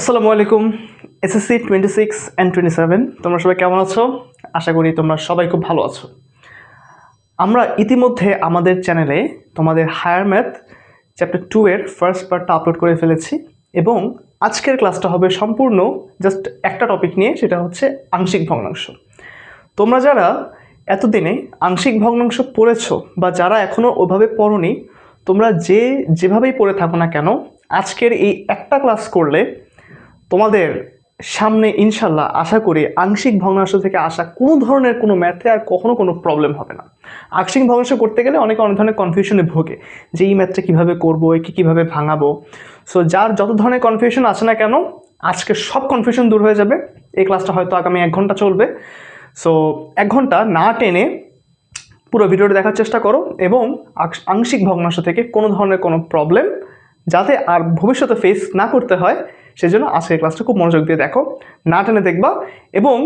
আসসালামু আলাইকুম। SSC 26 and 27 তোমরা সবাই কেমন আছো? আশা করি তোমরা সবাই খুব ভালো আছো। আমরা ইতিমধ্যে আমাদের চ্যানেলে তোমাদের হায়ার ম্যাথ চ্যাপ্টার 2 এর ফার্স্ট পার্টটা আপলোড করে ফেলেছি এবং আজকের ক্লাসটা হবে সম্পূর্ণ জাস্ট একটা টপিক নিয়ে, সেটা হচ্ছে আংশিক ভগ্নাংশ। তোমরা যারা এতদিনে আংশিক ভগ্নাংশ পড়েছো বা যারা এখনও ওভাবে পড়োনি, তোমরা যেভাবেই পড়ে থাকো না কেন, আজকের এই একটা ক্লাস করলে তোমাদের সামনে ইনশাল্লাহ আশা করি আংশিক ভগ্নাংশ থেকে আসা কোনো ধরনের কোনো ম্যাথে আর কখনো কোনো প্রবলেম হবে না। আংশিক ভগ্নাংশ করতে গেলে অনেক ধরনের কনফিউশনে ভোগে যে এই ম্যাথটা কীভাবে করবো, একে কীভাবে ভাঙাবো। সো যার যত ধরনের কনফিউশন আছে না কেন, আজকে সব কনফিউশন দূর হয়ে যাবে। এই ক্লাসটা হয়তো আগামী 1 ঘন্টা চলবে। সো 1 ঘন্টা না টেনে পুরো ভিডিওটা দেখার চেষ্টা করো এবং আংশিক ভগ্নাংশ থেকে কোনো ধরনের কোনো প্রবলেম যাতে আর ভবিষ্যতে ফেস না করতে হয়, সেজন্য আজকের ক্লাসটা খুব মনোযোগ দিয়ে দেখো, না টেনে দেখবা। এবং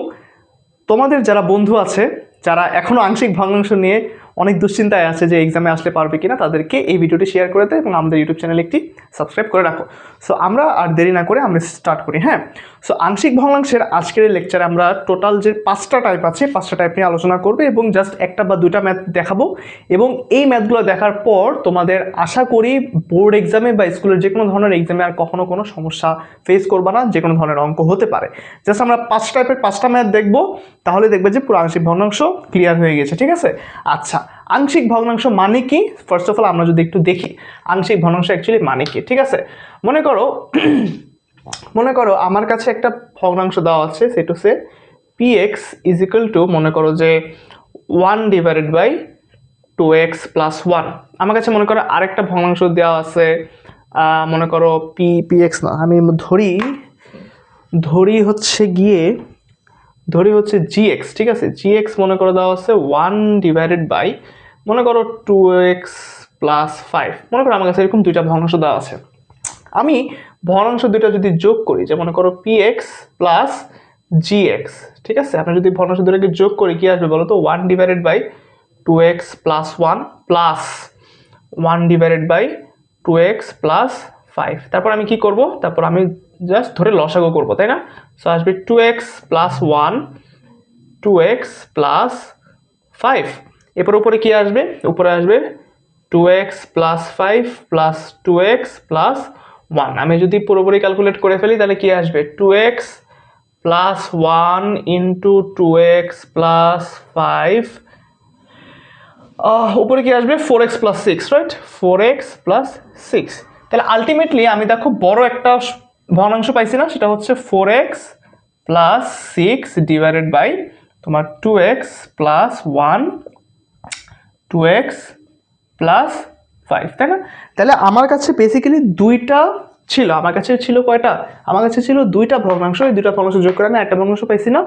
তোমাদের যারা বন্ধু আছে যারা এখনও আংশিক ভগ্নাংশ নিয়ে অনেক দুশ্চিন্তায় আছে যে এক্সামে আসলে পারবে কিনা, তাদেরকে এই ভিডিওটি শেয়ার করে দেয় এবং আমাদের ইউটিউব চ্যানেলে একটি সাবস্ক্রাইব করে রাখো। সো আমরা আর দেরি না করে আমরা স্টার্ট করি। হ্যাঁ, সো আংশিক ভগ্নাংশের আজকের লেকচারে আমরা টোটাল যে 5টা টাইপ আছে 5টা টাইপ নিয়ে আলোচনা করবে এবং জাস্ট 1টা বা 2টা ম্যাথ দেখাবো। এবং এই ম্যাথগুলো দেখার পর তোমাদের আশা করি বোর্ড এক্সামে বা স্কুলের যে কোনো ধরনের এক্সামে আর কখনো কোনো সমস্যা ফেস করবা না, যে কোনো ধরনের অঙ্ক হতে পারে। জাস্ট আমরা 5 টাইপের 5টা ম্যাথ দেখবো, তাহলে দেখবে যে পুরো আংশিক ভগ্নাংশ ক্লিয়ার হয়ে গেছে। ঠিক আছে, আচ্ছা আংশিক ভগ্নাংশ মানে কি? ফার্স্ট অফ অল আমরা যদি একটু দেখি আংশিক ভগ্নাংশ অ্যাকচুয়ালি মানে কি। ঠিক আছে, মনে করো আমার কাছে একটা ভগ্নাংশ দেওয়া আছে, সেটা হচ্ছে px ইজ ইকুয়াল টু, মনে করো যে 1 ডিভাইডেড বাই 2x প্লাস 1। আমার কাছে মনে করো আরেকটা ভগ্নাংশ দেওয়া আছে, মনে করো px না, আমি ধরি হচ্ছে gx। ঠিক আছে, gx মনে করো দেওয়া আছে 1 ডিভাইডেড বাই মনে করো 2x প্লাস 5। মনে করো আমার কাছে এরকম দুইটা ভগ্নাংশ দেওয়া আছে। আমি ভগ্নাংশ দুইটা যদি যোগ করি, যে মনে করো px প্লাস gx, ঠিক আছে, আপনি যদি ভগ্নাংশ দুটাকে যোগ করি কি আসবে বলো তো? 1 divided by 2x plus 1 plus 1 divided by 2x plus 5। তারপর আমি কি করব? তারপর আমি জাস্ট ধরে লসাগু করব, তাই না? সো আসবে 2x প্লাস 1, 2x প্লাস 5। এরপর উপরে কি আসবে? উপরে আসবে 2x plus 5 plus 2x plus 1। আমি যদি পুরোপুরি ক্যালকুলেট করে ফেলি তাহলে কি আসবে? 2x plus 1 into 2x plus 5, উপরে কি আসবে? 4x plus 6, right? 4x plus 6। তাহলে আলটিমেটলি আমি দেখো বড় একটা ভগ্নাংশ পাইছি না, সেটা হচ্ছে 4x প্লাস 6 ডিভাইডেড বাই তোমার 2x প্লাস 1, 2x প্লাস 5, তাই না? তাহলে আমার কাছে বেসিক্যালি দুইটা ছিল। আমার কাছে ছিল কয়টা? আমার কাছে ছিল দুইটা ভগ্নাংশ। এই দুইটা ভগ্নাংশ যোগ করে আমি একটা ভগ্নাংশ পাইছি না?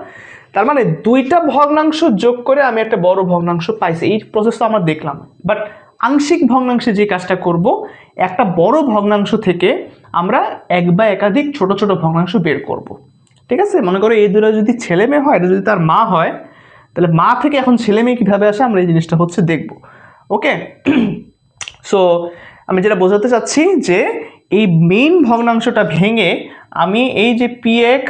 তার মানে দুইটা ভগ্নাংশ যোগ করে আমি একটা বড় ভগ্নাংশ পাইছি। এই প্রসেসটা আমরা দেখলাম। বাট আংশিক ভগ্নাংশে যে কাজটা করব, একটা বড় ভগ্নাংশ থেকে আমরা এক বা একাধিক ছোট ছোট ভগ্নাংশ বের করব। ঠিক আছে, মনে করো এই দুটো যদি ছেলে মেয়ে হয়, এটা যদি তার মা হয়, তাহলে মা থেকে এখন ছেলে মেয়ে কীভাবে আসে আমরা এই জিনিসটা হচ্ছে দেখব। ওকে, সো আমি যেটা বোঝাতে চাচ্ছি যে এই মেইন ভগ্নাংশটা ভেঙে আমি এই যে px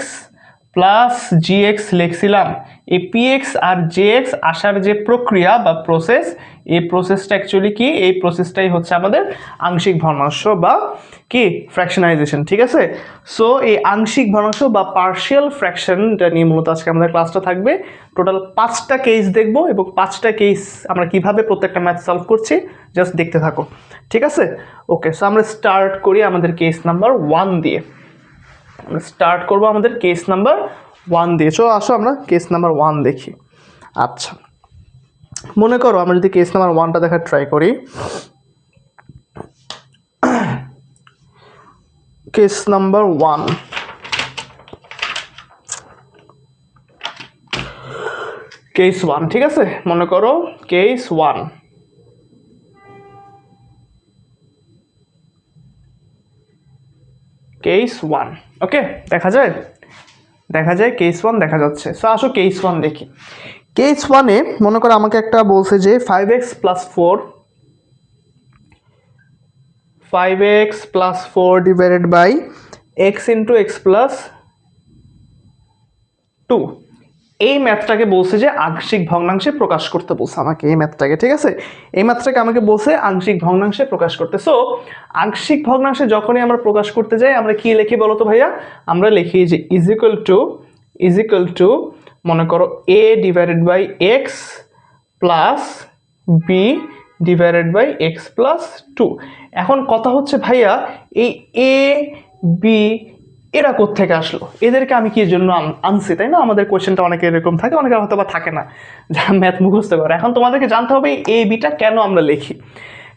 প্লাস gx লিখছিলাম, এই px আর jx আসার যে প্রক্রিয়া বা প্রসেস, এই প্রসেসটা অ্যাকচুয়ালি কি? এই প্রসেসটাই হচ্ছে আমাদের আংশিক ভগ্নাংশ বা কি ফ্র্যাকশনাইজেশন। ঠিক আছে, সো এই আংশিক ভগ্নাংশ বা পার্শিয়াল ফ্র্যাকশনটা নিয়ে মূলত আজকে আমাদের ক্লাসটা থাকবে। টোটাল 5টা কেস দেখবো এবং 5টা কেস আমরা কিভাবে প্রত্যেকটা ম্যাথ সলভ করছি জাস্ট দেখতে থাকো। ঠিক আছে, ওকে, সো আমরা স্টার্ট করি আমাদের কেস নাম্বার 1 দিয়ে। আমরা স্টার্ট করবো আমাদের কেস নাম্বার 1 দিয়ে। চলো আসো আমরা কেস নাম্বার 1 দেখি। আচ্ছা, মনে করো আমরা যদি কেস নাম্বার 1টা দেখার ট্রাই করি। কেস নাম্বার 1, কেস 1, ঠিক আছে, মনে করো কেস 1। কেস 1, ওকে, দেখা যায় কেস 1 দেখা যাচ্ছে। সো আসো কেস 1 দেখি। কেস 1-এ মনে করো আমাকে একটা বলছে যে 5x plus 4 divided by x into x plus 2। এই ম্যাথটাকে বলছে যে আংশিক ভগ্নাংশে প্রকাশ করতে বলছে আমাকে, এই ম্যাথটাকে, ঠিক আছে, এই ম্যাথটাকে আমাকে বলছে আংশিক ভগ্নাংশে প্রকাশ করতে। সো আংশিক ভগ্নাংশে যখনই আমরা প্রকাশ করতে যাই আমরা কি লিখি বলো তো ভাইয়া? আমরা লিখি যে ইজ ইকুয়াল টু মনে করো a divided by x plus b divided by x plus 2। এখন কথা হচ্ছে ভাইয়া এই এ বি এরা কোত্থেকে আসলো, এদেরকে আমি কি জন্য আনছি, তাই না? আমাদের কোয়েশ্চেনটা অনেকে এরকম থাকে, অনেকে হয়তো বা থাকে না যারা ম্যাথ মুখস্থ করে। এখন তোমাদেরকে জানতে হবে এ বিটা কেন আমরা লিখি।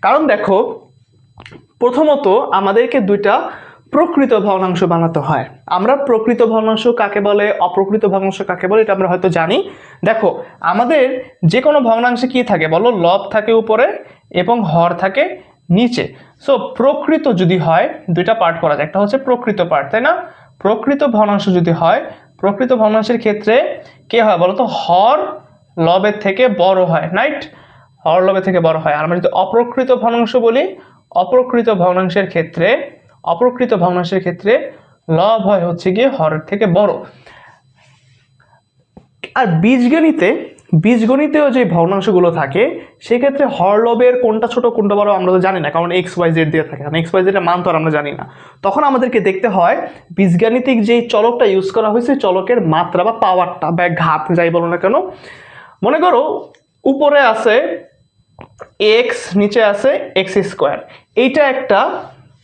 কারণ দেখো, প্রথমত আমাদেরকে দুইটা প্রকৃত ভগ্নাংশ বানাতে হয়। আমরা প্রকৃত ভগ্নাংশ কাকে বলে, অপ্রকৃত ভগ্নাংশ কাকে বলে এটা আমরা হয়তো জানি। দেখো আমাদের যে কোনো ভগ্নাংশে কি থাকে বলো? লব থাকে উপরে এবং হর থাকে নিচে। সো প্রকৃত যদি হয় দুইটা পার্ট করা যায়, একটা হচ্ছে প্রকৃত পার্ট, তাই না? প্রকৃত ভগ্নাংশ যদি হয়, প্রকৃত ভগ্নাংশের ক্ষেত্রে কে হয় বলো তো? হর লবের থেকে বড় হয়, রাইট? হর লবের থেকে বড় হয়। আর আমরা যদি অপ্রকৃত ভগ্নাংশ বলি, অপ্রকৃত ভগ্নাংশের ক্ষেত্রে লব হয় হচ্ছে গিয়ে হরের থেকে বড়। আর বীজগণিতেও যে ভগ্নাংশগুলো থাকে সেক্ষেত্রে হরলবের কোনটা ছোট কোনটা বড় আমরা তো জানি না, কারণ এক্স ওয়াই জেড দিয়ে থাকে, কারণ এক্স ওয়াই জেডের মান তো আর আমরা জানি না। তখন আমাদেরকে দেখতে হয় বীজগাণিতিক যেই চলকটা ইউজ করা হয়েছে চলকের মাত্রা বা পাওয়ারটা বা ঘাত যাই বলো না কেন। মনে করো উপরে আছে এক্স, নিচে আছে এক্স স্কোয়ার, এইটা একটা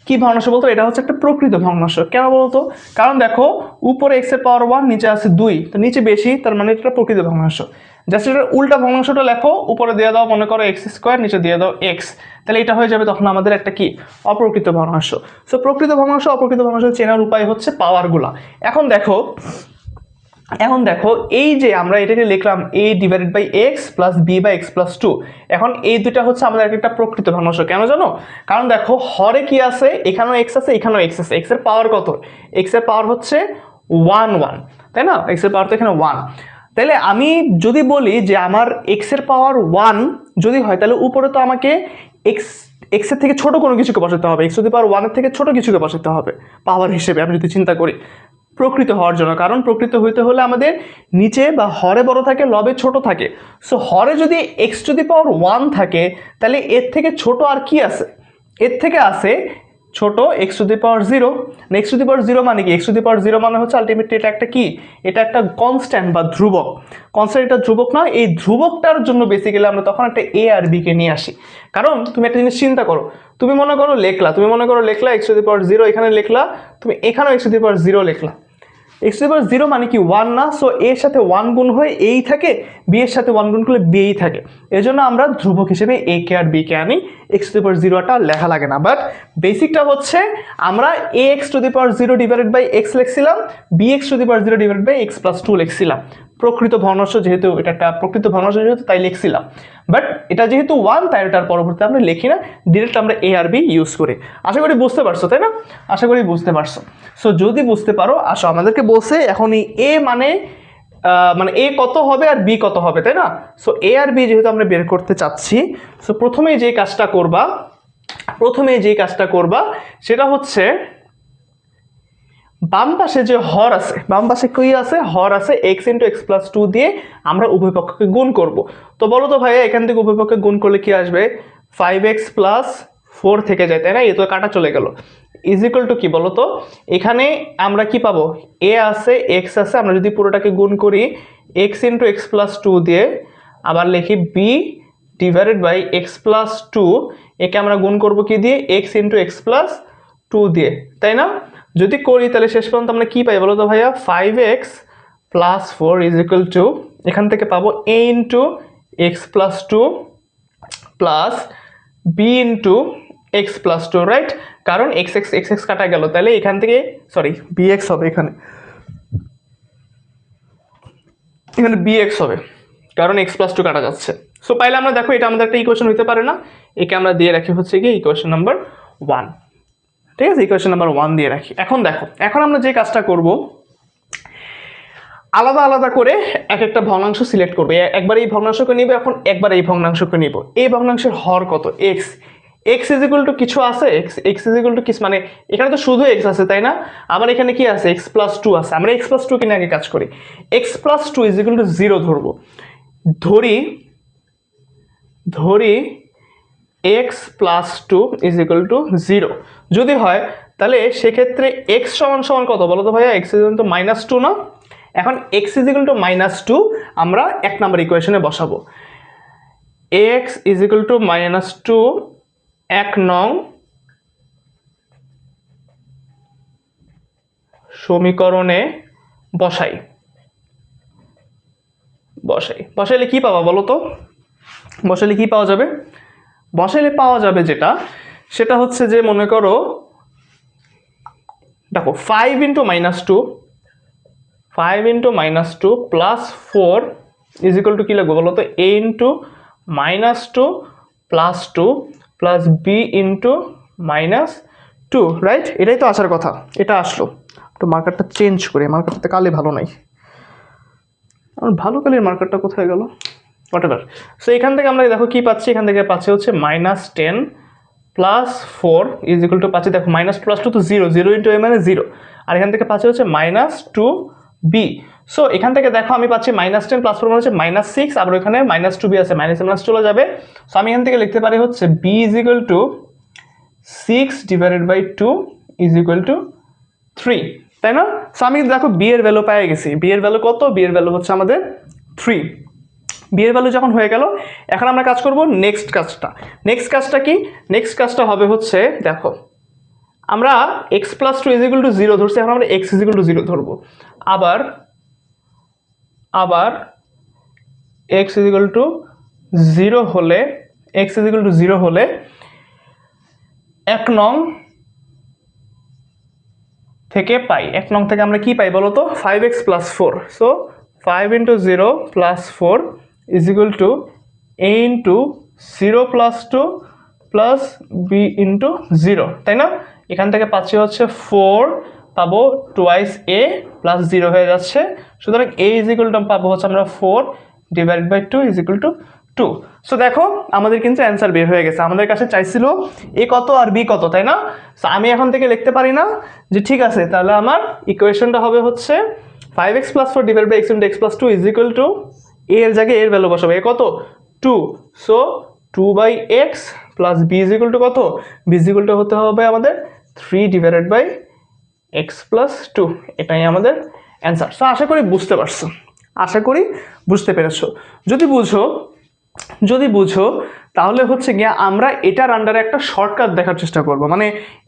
কি ভগ্নাংশ বলতো? এটা হচ্ছে একটা প্রকৃত ভগ্নাংশ। কেন বলতো? কারণ দেখো উপরে এক্স এর পাওয়ার 1, নিচে আছে 2, তো নিচে বেশি, তার মানে এটা প্রকৃত ভগ্নাংশ। জাস্ট এটা উল্টা ভগ্নাংশটা লেখো, উপরে দিয়ে দাও মনে করো এক্স স্কোয়ার, নিচে দিয়ে দাও এক্স, তাহলে এটা হয়ে যাবে তখন আমাদের একটা কি অপ্রকৃত ভগ্নাংশ। সো প্রকৃত ভগ্নাংশ অপ্রকৃত ভগ্নাংশ চেনার উপায় হচ্ছে পাওয়ারগুলা। এখন দেখো এই যে আমরা এটাকে লিখলাম a divided by x plus b by x plus 2। এখন এই দুইটা হচ্ছে আমাদের একটা প্রকৃত ভগ্নাংশ। কেন জানো? কারণ দেখো হরে কি আছে, এখানেও এক্স আছে, এখানেও এক্স আছে। এক্স এর পাওয়ার কত? এক্স এর পাওয়ার হচ্ছে 1, তাই না? এক্স এর পাওয়ার তো এখানে 1। তাহলে আমি যদি বলি যে আমার এক্স এর পাওয়ার 1 যদি হয়, তাহলে উপরে তো আমাকে এক্স এর থেকে ছোট কোনো কিছুকে বসাতে হবে, এক্স যদি পাওয়ার 1 এর থেকে ছোট কিছুকে বসাতে হবে পাওয়ার হিসেবে, আমি যদি চিন্তা করি প্রকৃত হওয়ার জন্য। কারণ প্রকৃত হইতে হলে আমাদের নিচে বা হরে বড় থাকে, লবে ছোট থাকে। সো হরে যদি এক্স টু দি পাওয়ার 1 থাকে, তাহলে এর থেকে ছোট আর কি আছে? এর থেকে আছে ছোট x to the power 0। X to the power 0 মানে কি? এক্স টু দি পাওয়ার 0 মানে হচ্ছে আলটিমেটলি এটা একটা কি, এটা একটা কনস্ট্যান্ট বা ধ্রুবক। কনস্ট্যান্ট এটা ধ্রুবক না, এই ধ্রুবকটার জন্য বেসিক্যালি আমরা তখন একটা এ আর বি কে নিয়ে আসি। কারণ তুমি একটা জিনিস চিন্তা করো, তুমি মনে করো লেখলা এক্স টু দি পাওয়ার 0, এখানে লিখলা, তুমি এখানেও এক্স টু দি পাওয়ার 0 লিখলা। এক্স টু দি পাওয়ার 0 মানে কি 1 না? সো এর সাথে 1 গুণ হয়ে এই থাকে, বি এর সাথে 1 গুণ করলে বিই থাকে। এজন্য আমরা ধ্রুবক হিসেবে এ কে আর বি কে আনি, এক্স টু দি পাওয়ার 0টা লেখা লাগে না। বাট বেসিকটা হচ্ছে আমরা a x to the power 0 divided by x লিখছিলাম, b x to the power 0 divided by x plus 2 লিখছিলাম। প্রকৃত ভগ্নাংশ যেহেতু, এটা একটা প্রকৃত ভগ্নাংশ যেহেতু তাই লিখছিলাম। বাট এটা যেহেতু 1 তাই এটার পরবর্তীতে আমরা লিখি না, ডিরেক্ট আমরা এ আর বি ইউজ করি। আশা করি বুঝতে পারছো, তাই না? আশা করি বুঝতে পারছো। সো যদি বুঝতে পারো, আসো আমাদেরকে বলছে এখন এই এ মানে এ কত হবে আর বি কত হবে, তাই না? সো এ আর বি যেহেতু আমরা বের করতে চাচ্ছি, সো প্রথমেই যে কাজটা করবা সেটা হচ্ছে বাম পাশে যে হর আছে, বাম পাশে কি আছে? হর আছে এক্স ইন্টু এক্স প্লাস 2 দিয়ে আমরা উভয় পক্ষকে গুণ করব। তো বলো তো ভাইয়া এখান থেকে উভয় পক্ষকে গুণ করলে কি আসবে? 5x প্লাস 4 থেকে যায়, তাই না? এ তো কাটা চলে গেল। ইজ ইকুয়াল টু কি বলো তো? এখানে আমরা কি পাবো? এ আছে এক্স আছে, আমরা যদি পুরোটাকে গুণ করি এক্স ইন্টু এক্স প্লাস 2 দিয়ে, আবার লিখি b divided by x plus 2, একে আমরা গুণ করব কি দিয়ে? এক্স ইন্টু এক্স প্লাস 2 দিয়ে, তাই না? যদি করি তাহলে শেষ পর্যন্ত আমরা কি পাই বলো তো ভাইয়া? 5x plus 4 is equal two, এখান থেকে পাবো a into x plus 2 plus b into x plus 2, right? কারণ এক্স এক্স কাটা গেল, তাহলে এখান থেকে bx হবে, এখানে bx হবে, কারণ এক্স প্লাস 2 কাটা যাচ্ছে। সো পাইলে আমরা দেখো এটা আমাদের একটা ইকুয়েশন হইতে পারে না, একে আমরা দিয়ে রাখি হচ্ছে কি ইকুয়েশন নাম্বার 1। ঠিক আছে, ইকুয়েশন নাম্বার 1 দিয়ে রাখি। এখন দেখো, এখন আমরা যে কাজটা করব, আলাদা আলাদা করে এক একটা ভগ্নাংশ সিলেক্ট করবো। একবার এই ভগ্নাংশকে নিব, এখন একবার এই ভগ্নাংশকে নিব। এই ভগ্নাংশের হর কত? X. X is equal two কিছু আছে, এক্স ইজ ইকুয়াল টু কিছু, মানে এখানে তো শুধু এক্স আছে তাই না, আবার এখানে কি আছে এক্স প্লাস টু আছে। আমরা এক্স প্লাস টু কিনে আগে কাজ করি, x plus two is equal to zero ধরবো, ধরি x plus two is equal to zero যদি হয়, তাহলে সেক্ষেত্রে এক্স সমান সমান কত বলো তো ভাইয়া, x is equal to minus two না। এখন x is equal to minus two আমরা এক নম্বর ইকুয়েশনে বসাবো, x is equal to minus two এক নং সমীকরণে বসাইলে কি পাবা বলো তো, বসাইলে কি পাওয়া যাবে, বসাইলে পাওয়া যাবে যেটা, সেটা হচ্ছে যে মনে করো দেখো 5 into minus two plus 4 is equal to কি লাগবে বলো তো, a into minus two plus b into minus two, right? এটাই তো আসার কথা, এটা আসলো। একটু মার্কারটা চেঞ্জ করি, মার্কারটাতে কালি ভালো নাই, আমার ভালো কালির মার্কারটা কোথায় গেল, হোয়াটএভার। সো এখান থেকে আমরা দেখো কি পাচ্ছি, এখান থেকে পাচ্ছি হচ্ছে minus 10 plus 4 is equal two পাচ্ছি, দেখো মাইনাস প্লাস টু তো জিরো, জিরো ইন্টু এ মানে জিরো, আর এখান থেকে পাচ্ছি হচ্ছে মাইনাস টু বি। সো এখান থেকে দেখো আমি পাচ্ছি মাইনাস 10 প্লাস 4 মানে হচ্ছে মাইনাস 6, আবার ওখানে মাইনাস টু বি আছে, মাইনাস মাইনাস চলে যাবে। সো আমি এখান থেকে লিখতে পারি হচ্ছে b is equal to 6 divided by 2 is equal to 3, তাই না? সো আমি দেখো বি এর ভ্যালু পেয়ে গেছি, বি এর ভ্যালু কত, বি এর ভ্যালু হচ্ছে আমাদের 3। বি এর ভ্যালু যখন হয়ে গেল, এখন আমরা কাজ করব নেক্সট কাজটা কি, নেক্সট কাজটা হবে হচ্ছে দেখো আমরা x plus two is equal to zero ধরছি, এখন আমরা x is equal to zero ধরবো, আবার x is equal to zero হলে এক নং থেকে আমরা কি পাই বলো তো, 5x plus 4। So 5 into 0 plus 4 is equal to a into 0 plus 2 plus b into 0, তাই না? এখান থেকে পাচ্ছি হচ্ছে 4 পাবো টুয়াইস a প্লাস 0 হয়ে যাচ্ছে, সুতরাং a ইজ ইকুয়াল টু পাবো হচ্ছে আমরা 4 divided by 2 is equal to 2। So দেখো আমাদের কিন্তু অ্যান্সার বের হয়ে গেছে, আমাদের কাছে চাইছিল a কত আর b কত, তাই না? সো আমি এখন থেকে লিখতে পারি না যে ঠিক আছে তাহলে আমার ইকুয়েশনটা হবে হচ্ছে 5x plus 4 divide by x into x plus 2 is equal to a এর জায়গায় এর ভ্যালু বসাবো, a কত 2, so 2 by x plus b is equal to কত, বি ইজ ইকুয়াল টু হতে হবে আমাদের 3 ডিভাইডেড বাই এক্স প্লাস 2, এটাই আমাদের অ্যান্সার। সো আশা করি বুঝতে পেরেছো। যদি বুঝো তাহলে হচ্ছে গিয়া আমরা এটার আন্ডারে একটা শর্টকাট দেখার চেষ্টা করব, মানে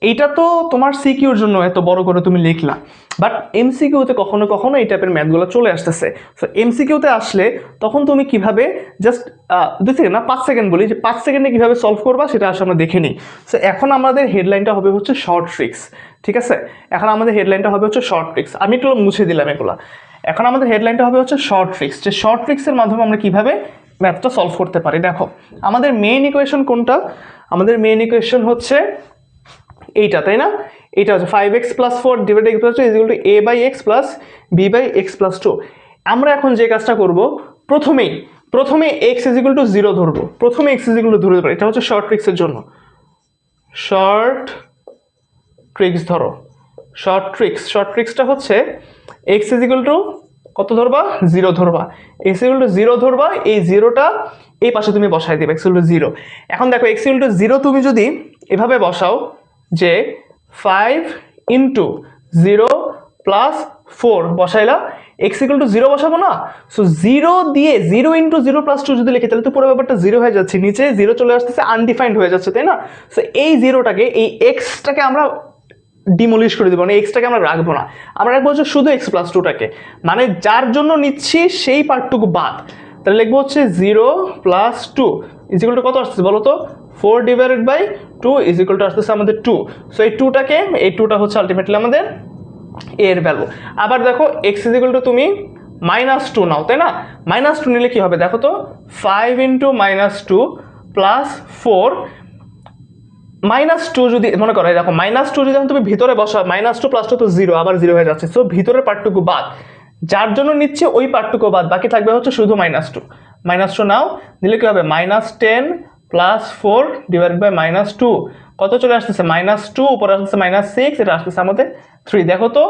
এইটা তো তোমার সিকিউর জন্য এত বড় করে তুমি লিখলা, বাট এমসিকিউতে কখনো কখনো এই টাইপের ম্যাথগুলো চলে আসতেছে। সো এমসিকিউতে আসলে তখন তুমি কিভাবে জাস্ট 2 সেকেন্ড না 5 সেকেন্ড বলি, যে 5 সেকেন্ডে কিভাবে সলভ করবা সেটা আসলে আমরা দেখে নিই। সো এখন আমাদের হেডলাইনটা হবে হচ্ছে শর্ট ট্রিক্স, ঠিক আছে? এখন আমাদের হেডলাইনটা হবে হচ্ছে শর্ট ট্রিক্স, আমি একটু মুছে দিলাম এগুলো। এখন আমাদের হেডলাইনটা হবে হচ্ছে শর্ট ট্রিক্স, যে শর্ট ট্রিক্সের মাধ্যমে আমরা কিভাবে ম্যাথটা সলভ করতে পারি। দেখো আমাদের মেইন ইকুয়েশন কোনটা, আমাদের মেইন ইকুয়েশন হচ্ছে এইটা, তাই না? এটা হচ্ছে 5x plus 4 divided x plus 2 is equal to a by x plus b by x plus 2। আমরা এখন যে কাজটা করব, প্রথমে x ইজ ইকুয়াল টু 0 ধরবো, প্রথমে x ইজ ইকুয়াল টু ধরতে পারি, এটা হচ্ছে শর্ট ট্রিক্সের জন্য। শর্ট ট্রিক্সটা হচ্ছে x ইজ ইকুয়াল টু কত ধরবা, 0 ধরবা, x ইকুয়াল টু 0 ধরবা, এই 0টা এই পাশে তুমি বসাই দিবে, x ইকুয়াল টু 0। এখন দেখো x ইকুয়াল টু 0 তুমি যদি এভাবে বসাও যে 5 into 0 plus 4 বসাইলা, x equal to 0 বসাবো না, সো 0 দিয়ে 0 ইন্টু 0 প্লাস 2 যদি লিখি তাহলে তো পুরো ব্যাপারটা 0 হয়ে যাচ্ছে, নিচে 0 চলে আসতেছে, আনডিফাইন্ড হয়ে যাচ্ছে, তাই না? সো এই 0টাকে, এই xটাকে আমরা ডিমোলিশ করে দেবো, মানে এক্সটাকে আমরা রাখবো না, আমরা রাখবো হচ্ছে শুধু এক্স প্লাস 2টাকে, মানে যার জন্য নিচ্ছি সেই পার্টটুকু বাদ। তাহলে লিখবো হচ্ছে 0 প্লাস 2 ইজ ইকুয়াল টু কত আসছে বলো তো, 4 divided by 2 is equal to আসতেছে আমাদের 2। সো এই 2টা হচ্ছে আলটিমেটলি আমাদের এর ভ্যালু। আবার দেখো এক্স ইজ ইকুয়াল টু তুমি মাইনাস 2 নাও, তাই না? মাইনাস 2 নিলে কি হবে দেখো তো, 5 ইন্টু মাইনাস 2 প্লাস 4 মাইনাস 2 যদি মনে করো, দেখো মাইনাস 2 যদি তুমি ভিতরে বসাও, মাইনাস 2 প্লাস 2 তো 0, আবার 0 হয়ে যাচ্ছে, সো ভিতরের পার্টটুকু বাদ, যার জন্য নিচ্ছে ওই পার্টটুকু বাদ, বাকি থাকবে হচ্ছে শুধু মাইনাস 2 নাও, দিলে কি হবে -10 প্লাস 4 ডিভাইডেড বাই -2 কত চলে আসতেছে -2, উপরে আসতেছে -6, এটা আসতেছে আমাদের 3। দেখো তো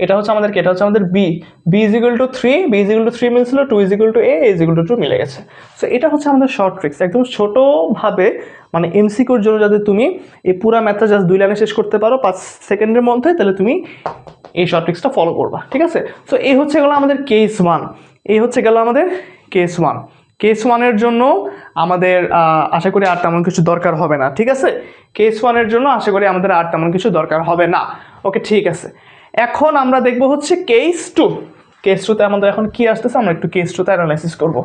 এটা হচ্ছে আমাদের কি, এটা হচ্ছে আমাদের b, b is equal to 3, b is equal to 3 মিলছিল, 2 is equal to a is equal to 2 মিলে গেছে। সো এটা হচ্ছে আমাদের শর্ট ট্রিক্স, একদম ছোটোভাবে মানে এমসিকিউর জন্য যাতে তুমি এই পুরা ম্যাথটা জাস্ট 2 লাইনে শেষ করতে পারো 5 সেকেন্ডের মধ্যে, তাহলে তুমি এই শর্ট ট্রিক্সটা ফলো করবা, ঠিক আছে। সো এই হচ্ছে গেল আমাদের কেস 1, এই হচ্ছে গেল আমাদের কেস 1। কেস 1-এর জন্য আমাদের আশা করি আর তেমন কিছু দরকার হবে না, ঠিক আছে। কেস 1-এর জন্য আশা করি আমাদের আর তেমন কিছু দরকার হবে না। ওকে, ঠিক আছে। এখন আমরা দেখব হচ্ছে কেস 2। কেস 2-তে আমাদের এখন কি আসতেছে, আমরা একটু কেস 2-তে অ্যানালাইসিস করব,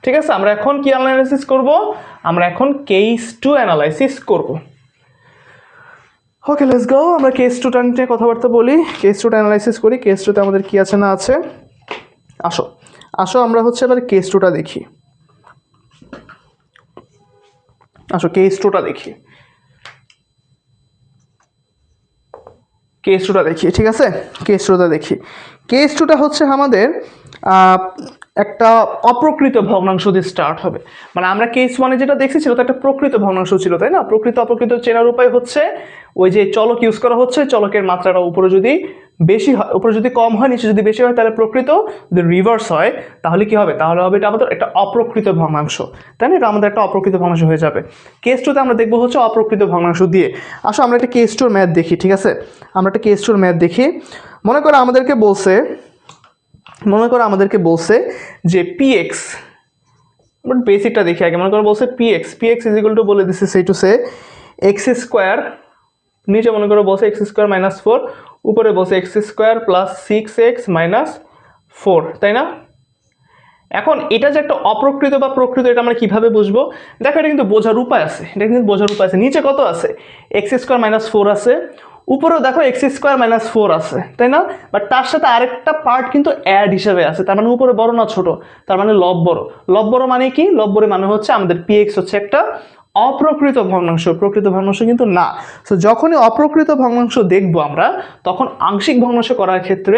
ঠিক আছে। আমরা এখন কি অ্যানালাইসিস করব, আমরা এখন কেস 2 অ্যানালাইসিস করব। ওকে, লেটস গো। আমরা কেস 2টা নিয়ে কথাবার্তা বলি, কেস 2টা অ্যানালাইসিস করি। কেস 2-তে আমাদের কি আছে না আছে, আসো আসো আমরা হচ্ছে এবার কেস 2টা দেখি। আসো কেস 2টা দেখি, কেস 2টা দেখি, ঠিক আছে। কেস 2টা দেখি। কেস 2টা হচ্ছে আমাদের একটা অপ্রকৃত ভগ্নাংশ দিয়ে স্টার্ট হবে। মানে আমরা কেস 1-এ যেটা দেখছি সেটা তো একটা প্রকৃত ভগ্নাংশ ছিল, তাই না। প্রকৃত অপ্রকৃত চেনার উপায় হচ্ছে ওই যে চলক ইউজ করা হচ্ছে, চলকের মাত্রাটা উপরে যদি বেশি হয়, উপরে যদি কম হয়, নিচে যদি বেশি হয় তাহলে প্রকৃত, যদি রিভার্স হয় তাহলে কি হবে, তাহলে হবে এটা আমাদের একটা অপ্রকৃত ভগ্নাংশ, তাই না। এটা আমাদের একটা অপ্রকৃত ভগ্নাংশ হয়ে যাবে। কেস 2-তে আমরা দেখবো হচ্ছে অপ্রকৃত ভগ্নাংশ দিয়ে। আসো আমরা একটা কেস 2-র ম্যাথ দেখি, ঠিক আছে। আমরা একটা কেস 2-র ম্যাথ দেখি। মনে করো আমাদেরকে বলছে যে px, বেসিকটা দেখি আগে। মনে করো বলছে px ইজ ইকুয়াল টু, বলে দিচ্ছে সেই টু সে এক্স স্কোয়ার, নিচে মনে করো বলছে এক্স স্কোয়ার -4, উপরে বলছে এক্স স্কোয়ার প্লাস 6x - 4, তাই না। এখন এটা যে একটা অপ্রকৃত বা প্রকৃত, এটা আমরা কিভাবে বুঝবো? দেখো এটা কিন্তু বোঝার উপায় আছে, এটা কিন্তু বোঝার উপায় আছে। নিচে কত আছে, এক্স স্কোয়ার -4 আছে, উপরেও দেখো এক্স স্কোয়ার -4 আছে, তাই না। বাট তার সাথে আরেকটা পার্ট কিন্তু অ্যাড হিসেবে আছে, তার মানে উপরে বড় না ছোট, তার মানে লব বড়। লব বড় মানে কি, লব বড় মানে হচ্ছে আমাদের পিএক্স হচ্ছে একটা অপ্রকৃত ভগ্নাংশ, প্রকৃত ভগ্নাংশ কিন্তু না। সো যখনই অপ্রকৃত ভগ্নাংশ দেখবো আমরা, তখন আংশিক ভগ্নাংশ করার ক্ষেত্রে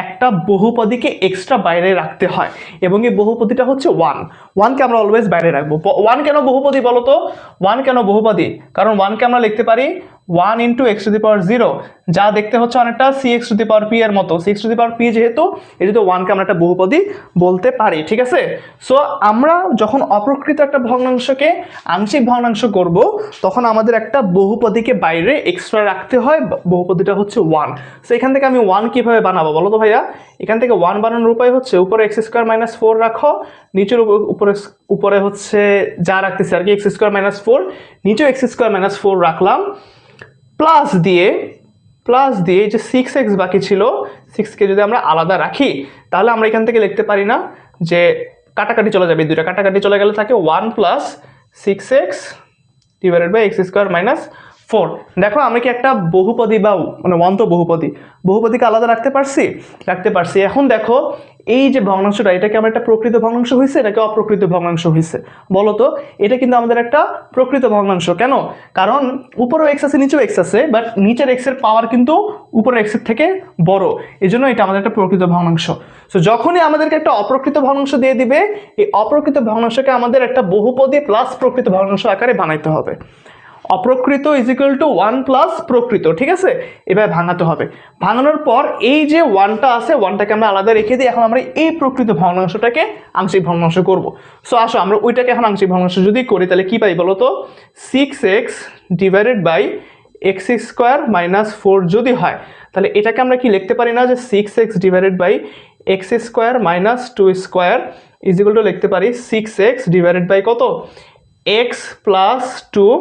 একটা বহুপদীকে এক্সট্রা বাইরে রাখতে হয়, এবং এই বহুপদীটা হচ্ছে 1কে আমরা অলওয়েজ বাইরে রাখবো। 1 কেন বহুপদী বলো তো, 1 কেন বহুপদী? কারণ 1কে আমরা লিখতে পারি 1 × x⁻0, যা দেখতে হচ্ছে অনেকটা cx⁻p এর মতো। cx⁻p যেহেতু, এই যেহেতু 1কে আমরা একটা বহুপদী বলতে পারি, ঠিক আছে। সো আমরা যখন অপ্রকৃত একটা ভগ্নাংশকে আংশিক ভগ্নাংশ করব, তখন আমাদের একটা বহুপদীকে বাইরে এক্সট্রা রাখতে হয়, বহুপদীটা হচ্ছে 1। সো এখান থেকে আমি 1 কিভাবে বানাবো বলো তো ভাইয়া? এখান থেকে 1 বানানোর উপায় হচ্ছে উপরে এক্স স্কোয়ার -4 রাখো, নিচের উপরে হচ্ছে যা রাখতেছি আর কি এক্স স্কোয়ার -4, নিচেও এক্স স্কোয়ার -4 রাখলাম, প্লাস দিয়ে যে 6x বাকি ছিল, 6কে যদি আমরা আলাদা রাখি, তাহলে আমরা এখান থেকে লিখতে পারি না যে কাটাকাটি চলে যাবে, দুইটা কাটাকাটি চলে গেলে থাকে 1 + 6x / x² - 4। দেখো আমরা কি একটা বহুপদী বা মানে অন্ত বহুপদীকে আলাদা রাখতে পারছি। এখন দেখো এই যে ভগ্নাংশটা, এটা কি আমার একটা প্রকৃত ভগ্নাংশ হয়েছে নাকি অপ্রকৃত ভগ্নাংশ হয়েছে বলো তো? এটা কিন্তু আমাদের একটা প্রকৃত ভগ্নাংশ। কেন? কারণ উপরেও এক্স আছে, নিচেও এক্স আছে, বাট নিচের এক্সের পাওয়ার কিন্তু উপরের এক্সের থেকে বড়, এই জন্য এটা আমাদের একটা প্রকৃত ভগ্নাংশ। সো যখনই আমাদেরকে একটা অপ্রকৃত ভগ্নাংশ দিয়ে দিবে, এই অপ্রকৃত ভগ্নাংশকে আমাদের একটা বহুপদী প্লাস প্রকৃত ভগ্নাংশ আকারে বানাইতে হবে। অপ্রকৃত = 1 + প্রকৃত, ঠিক আছে। এভাবে ভাঙাতে হবে। ভাঙানোর পর এই যে 1টা আছে, 1টাকে আমরা আলাদা রেখে দিই। এখন আমরা এই প্রকৃত ভগ্নাংশটাকে আংশিক ভগ্নাংশ করব। সো আসো আমরা ওইটাকে এখন আংশিক ভগ্নাংশ যদি করি, তাহলে কি পাই বলো তো? 6x / x² - 4 যদি হয়, তাহলে এটাকে আমরা কি লিখতে পারি না যে 6x / x² - 2² লিখতে পারি 6x / কত, x + 2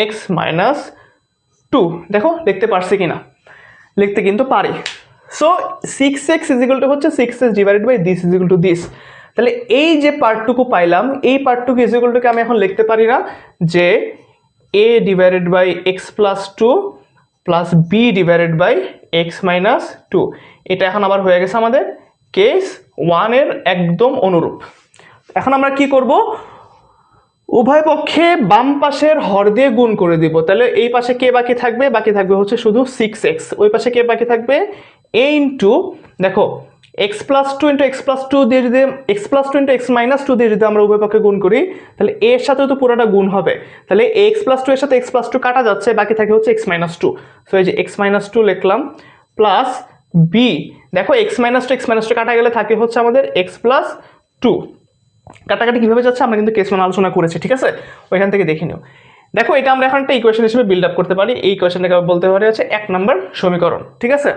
x - 2। দেখো লিখতে পারছি কিনা, লিখতে কিন্তু পারি। সো 6x = হচ্ছে 6x / this = তাহলে এই যে পার্টটুকু পাইলাম, এই পার্টটুকু = আমি এখন লিখতে পারি না যে a / x + 2 + b / x - 2। এটা এখন আবার হয়ে গেছে আমাদের কেস 1 এর একদম অনুরূপ। এখন আমরা কি করব? উভয় পক্ষে বাম পাশের হর দিয়ে গুণ করে দিব। তাহলে এই পাশে কে বাকি থাকবে? বাকি থাকবে হচ্ছে শুধু 6x। ওই পাশে কে বাকি থাকবে? a × দেখো x plus two into x plus two দিয়ে যদি x plus two into x minus two দিয়ে যদি আমরা উভয় পক্ষে গুণ করি, তাহলে এর সাথে তো পুরোটা গুণ হবে। তাহলে এক্স প্লাস টু এর সাথে এক্স প্লাস টু কাটা যাচ্ছে, বাকি থাকে হচ্ছে এক্স মাইনাস টু। সো এই যে এক্স মাইনাস টু লিখলাম প্লাস বি, দেখো এক্স মাইনাস টু কাটা গেলে থাকে হচ্ছে আমাদের এক্স প্লাস টু। কাটাকাটি কীভাবে যাচ্ছে আমরা কিন্তু কেস 1 আলোচনা করেছি, ঠিক আছে, ওইখান থেকে দেখে নিও। দেখো এটা আমরা এখন একটা ইকুয়েশন হিসেবে বিল্ড আপ করতে পারি। এই ইকুয়েশনটাকে বলতে পারি হচ্ছে 1 নম্বর সমীকরণ, ঠিক আছে।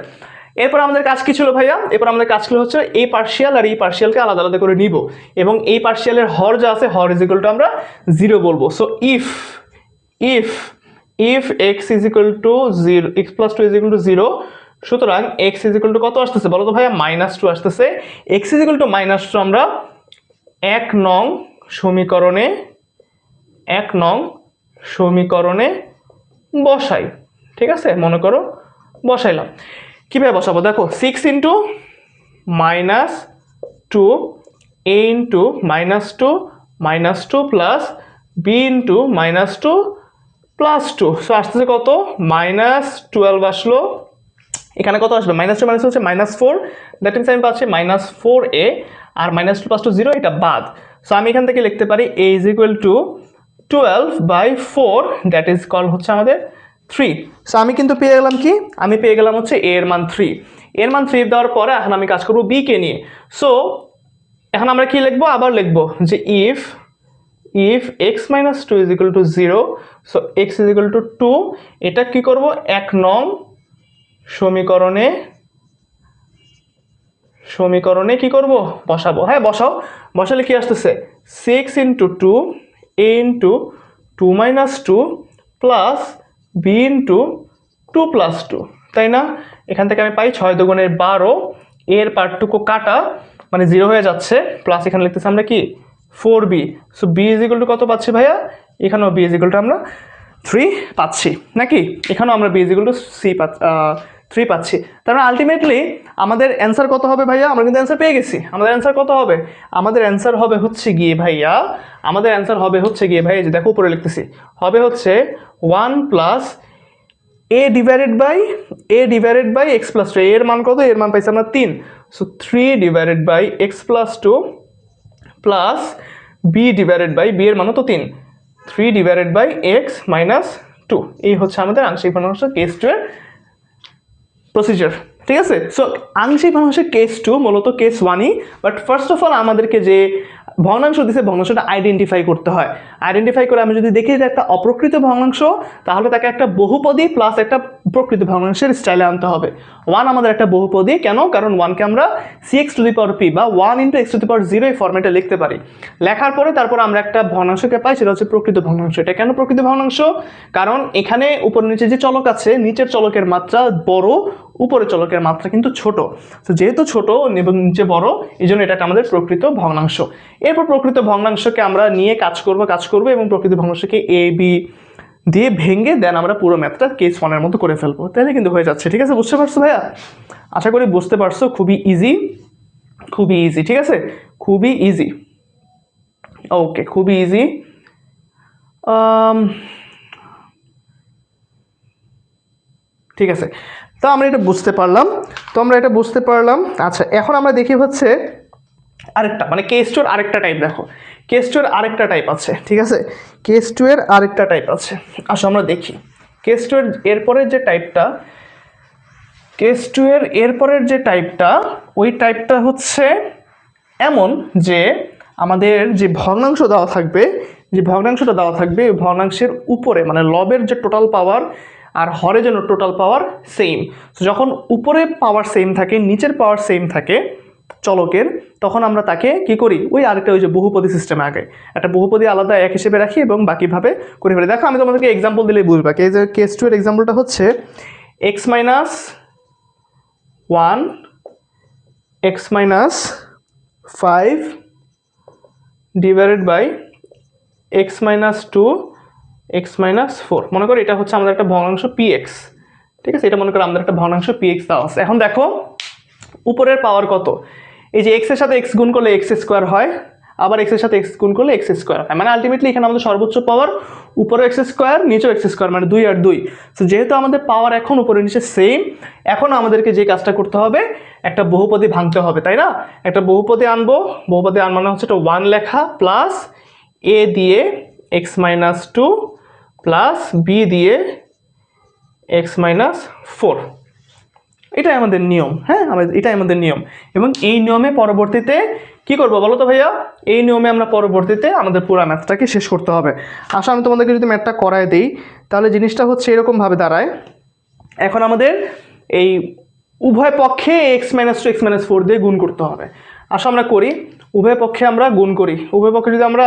এরপর আমাদের কাজ কি ছিল ভাইয়া? এরপর আমাদের কাজ ছিল হচ্ছে এই পার্শিয়াল আর এই পার্শিয়ালকে আলাদা আলাদা করে নিব, এবং এই পার্শিয়ালের হর যা আছে হর ইজ ইকুয়াল টু আমরা 0 বলবো। So if x is equal to 0, x plus two is equal to 0, সুতরাং এক্স ইজ ইকুয়াল টু কত আসতেছে বলো তো ভাইয়া? -2 আসতেছে। এক্স ইজ ইকুয়াল টু -2 আমরা 1 নং সমীকরণে বসাই, ঠিক আছে, মনে করো বসাইলাম। কীভাবে বসাবো দেখো, 6 into -2 a into -2 plus b into -2 plus 2, so আসতেছে কত? -12 আসলো। এখানে কত আসবে? -2 মানে হচ্ছে -4, দ্যাট মিনস আমি পাচ্ছি -4a, আর -2 প্লাস 2 0, এটা বাদ। সো আমি এখান থেকে লিখতে পারি a is equal two 12/4, that is call হচ্ছে আমাদের 3। সো আমি কিন্তু পেয়ে গেলাম কি? আমি পেয়ে গেলাম হচ্ছে a এর মান 3। এর মান 3 দেওয়ার পরে এখন আমি কাজ করবো b কে নিয়ে। সো এখন আমরা কি লিখবো? আবার লিখবো যে if x minus 2 is equal to 0, so x is equal to 2, এটা কি করব? 1 নং সমীকরণে কি করব? বসাবো। হ্যাঁ বসাও। বসালে কি আসতেছে? 6 into 2 a into 2 minus 2 plus b into 2 plus 2, তাই না? এখান থেকে আমি পাই 6 দুগুণের 12, এর পার্টটুকু কাটা মানে 0 হয়ে যাচ্ছে, প্লাস এখানে লিখতেছি আমরা কি? 4b। So b is equal to কত পাচ্ছি ভাইয়া? এখানেও b ইজ ইকুয়াল টু আমরা 3 পাচ্ছি, নাকি? এখানেও আমরা b ইজ ইকুয়াল টু 3 পাচ্ছি। তার মানে আলটিমেটলি আমাদের অ্যান্সার কত হবে ভাইয়া? আমরা কিন্তু অ্যান্সার পেয়ে গেছি। আমাদের অ্যান্সার কত হবে? আমাদের অ্যান্সার হবে হচ্ছে গিয়ে ভাইয়া, এই যে দেখো উপরে লিখতেছি, হবে হচ্ছে 1 plus a divided by x plus 2। এর মান কত? এর মান পাইছি আমরা 3। So 3 divided by x plus 2 plus b divided by b এর মানও তো 3, 3 ডিভাইডেড বাই x মাইনাস 2। এই হচ্ছে আমাদের আংশিক ভগ্নাংশ কেস 2 এর প্রসিজার, ঠিক আছে। সো আংশিক ভগ্নাংশের কেস 2 মূলত কেস 1ই, বাট ফার্স্ট অফ অল আমাদেরকে যে ভগ্নাংশ দিছে ভগ্নাংশটা আইডেন্টিফাই করতে হয়। আইডেন্টিফাই করে আমি যদি দেখি যে একটা অপ্রকৃত ভগ্নাংশ, তাহলে তাকে একটা বহুপদী প্লাস একটা প্রকৃত ভগ্নাংশের স্টাইলে আনতে হবে। 1 আমাদের একটা বহুপদী, কেন? কারণ 1কে আমরা cx⁻p বা 1 × x⁻0 এই ফরম্যাটে লিখতে পারি। লেখার পরে তারপর আমরা একটা ভগ্নাংশকে পাই, সেটা হচ্ছে প্রকৃত ভগ্নাংশ। এটা কেন প্রকৃত ভগ্নাংশ? কারণ এখানে উপর নিচে যে চলক আছে, নিচের চলকের মাত্রা বড়, উপরের চলকের মাত্রা কিন্তু ছোট। তো যেহেতু ছোট এবং নিচে বড়, এই জন্য এটা আমাদের প্রকৃত ভগ্নাংশ। এরপর প্রকৃত ভগ্নাংশকে আমরা নিয়ে কাজ করব এবং প্রকৃত ভগ্নাংশকে a b দিয়ে ভেঙে দেন আমরা পুরো ম্যাথটা কেস 1 এর মতো করে ফেলবো, তাহলে কিন্তু হয়ে যাচ্ছে, ঠিক আছে। বুঝতে পারছো ভাইয়া? আশা করি বুঝতে পারছো। খুবই ইজি, ঠিক আছে, খুবই ইজি। ওকে, খুবই ইজি। ঠিক আছে, তো আমরা এটা বুঝতে পারলাম। আচ্ছা, এখন আমরা দেখি হচ্ছে আরেকটা, মানে কেস 2 এর আরেকটা টাইপ। দেখো কেস 2 এর আরেকটা টাইপ আছে, ঠিক আছে, কেস 2 এর আরেকটা টাইপ আছে। আসো আমরা দেখি কেস 2 এর এরপরের যে টাইপটা, ওই টাইপটা হচ্ছে এমন যে আমাদের যে ভগ্নাংশটা দেওয়া থাকবে, ওই ভগ্নাংশের উপরে মানে লবের যে টোটাল পাওয়ার আর হরের জন্য টোটাল পাওয়ার সেম। সো যখন উপরে পাওয়ার সেম থাকে, নিচের পাওয়ার সেম থাকে চলকের, তখন আমরা তাকে কি করি? ওই যে বহুপদী সিস্টেমে আগে একটা বহুপদী আলাদা এক হিসেবে রাখি এবং বাকিভাবে করে ফেলি। দেখো আমি তোমাদেরকে এক্সাম্পল দিলেই বুঝবা। এই যে কেস 2 এর এক্সাম্পলটা হচ্ছে x minus 1 x minus 5 divided by x minus 2 x minus 4। মনে করো এটা হচ্ছে আমাদের একটা ভগ্নাংশ px, ঠিক আছে। এটা মনে করো আমাদের একটা ভগ্নাংশ px দেওয়া আছে। এখন দেখো উপরের পাওয়ার কত? এই যে x এর সাথে x গুণ করলে x স্কোয়ার হয়, আবার x এর সাথে x গুণ করলে x স্কোয়ার হয়, মানে আলটিমেটলি এখানে আমাদের সর্বোচ্চ পাওয়ার উপরে x স্কোয়ার, নিচেও x স্কোয়ার, মানে 2 আর 2। সো যেহেতু আমাদের পাওয়ার এখন উপরে নিচে সেম, এখন আমাদেরকে যে কাজটা করতে হবে, একটা বহুপদী ভাঙতে হবে, তাই না? একটা বহুপদী আনবো, বহুপদী আনবানো হচ্ছে এটা 1 লেখা প্লাস এ দিয়ে x minus two plus b দিয়ে এক্স মাইনাস ফোর। এটাই আমাদের নিয়ম, হ্যাঁ, এটাই আমাদের নিয়ম। এবং এই নিয়মে পরবর্তীতে কি করবো বলো তো ভাইয়া? এই নিয়মে আমরা পরবর্তীতে আমাদের পুরো ম্যাথটাকে শেষ করতে হবে। আসলে আমি তোমাদেরকে যদি ম্যাথটা করায় দিই তাহলে জিনিসটা হচ্ছে এরকমভাবে দাঁড়ায়। এখন আমাদের এই উভয় পক্ষে x minus two x minus four দিয়ে গুণ করতে হবে। আসো আমরা করি, উভয় পক্ষে আমরা গুণ করি। উভয় পক্ষে যদি আমরা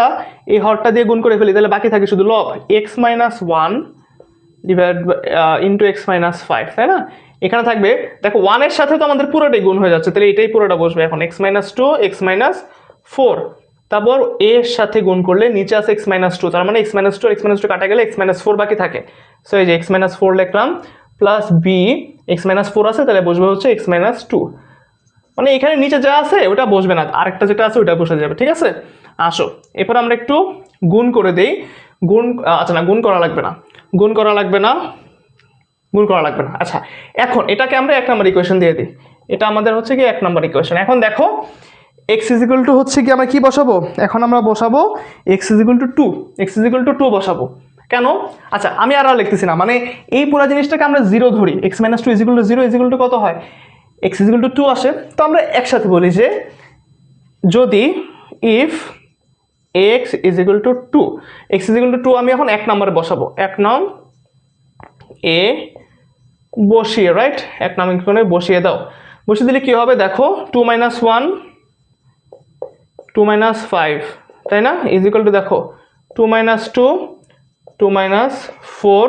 এই হরটা দিয়ে গুণ করে ফেলি তাহলে বাকি থাকে শুধু লব x minus one divide into x minus five, তাই না? এখানে থাকবে দেখো 1 এর সাথে তো আমাদের পুরোটাই গুণ হয়ে যাচ্ছে, তাহলে এটাই পুরোটা বসবে এখন x minus two x minus four. তারপর এ এর সাথে গুণ করলে নিচে আছে এক্স মাইনাস টু, তার মানে এক্স মাইনাস টু কাটা গেলে এক্স মাইনাস ফোর বাকি থাকে। সো এই যে এক্স মাইনাস ফোর লিখলাম plus b x minus four আছে, তাহলে বসবে হচ্ছে এক্স মাইনাস টু। মানে এখানে নিচে যা আছে ওটা বসবে না, আরেকটা যেটা আছে ওটা বসে যাবে, ঠিক আছে? আসো এরপর আমরা একটু গুণ করে দেই। গুণ আচ্ছা না, গুণ করা লাগবে না, গুণ করা লাগবে না, গুণ করা লাগবে না। আচ্ছা এখন এটাকে আমরা 1 নম্বর ইকুয়েশন দিয়ে দিই। এটা আমাদের হচ্ছে কি 1 নম্বর ইকুয়েশন। এখন দেখো এক্স ইজ ইকুয়াল টু হচ্ছে কি আমরা কি বসাবো? এখন আমরা বসাবো x is equal to two, x is equal to two বসাবো। কেন? আচ্ছা আমি আর লিখতেছি না, মানে এই পুরো জিনিসটাকে আমরা জিরো ধরি। X minus two is equal to zero is equal to কত হয়? X is equal to two আসে। তো আমরা একসাথে বলি যে যদি if x is equal to two, x is equal to two আমি এখন 1 নম্বরে বসাবো। 1 নং এ বসিয়ে, রাইট, 1 নং ইকুয়েশনে বসিয়ে দাও। বসিয়ে দিলে কি হবে দেখো, two minus one two minus five, তাই না? ইজ ইকুয়াল টু দেখো two minus two two minus four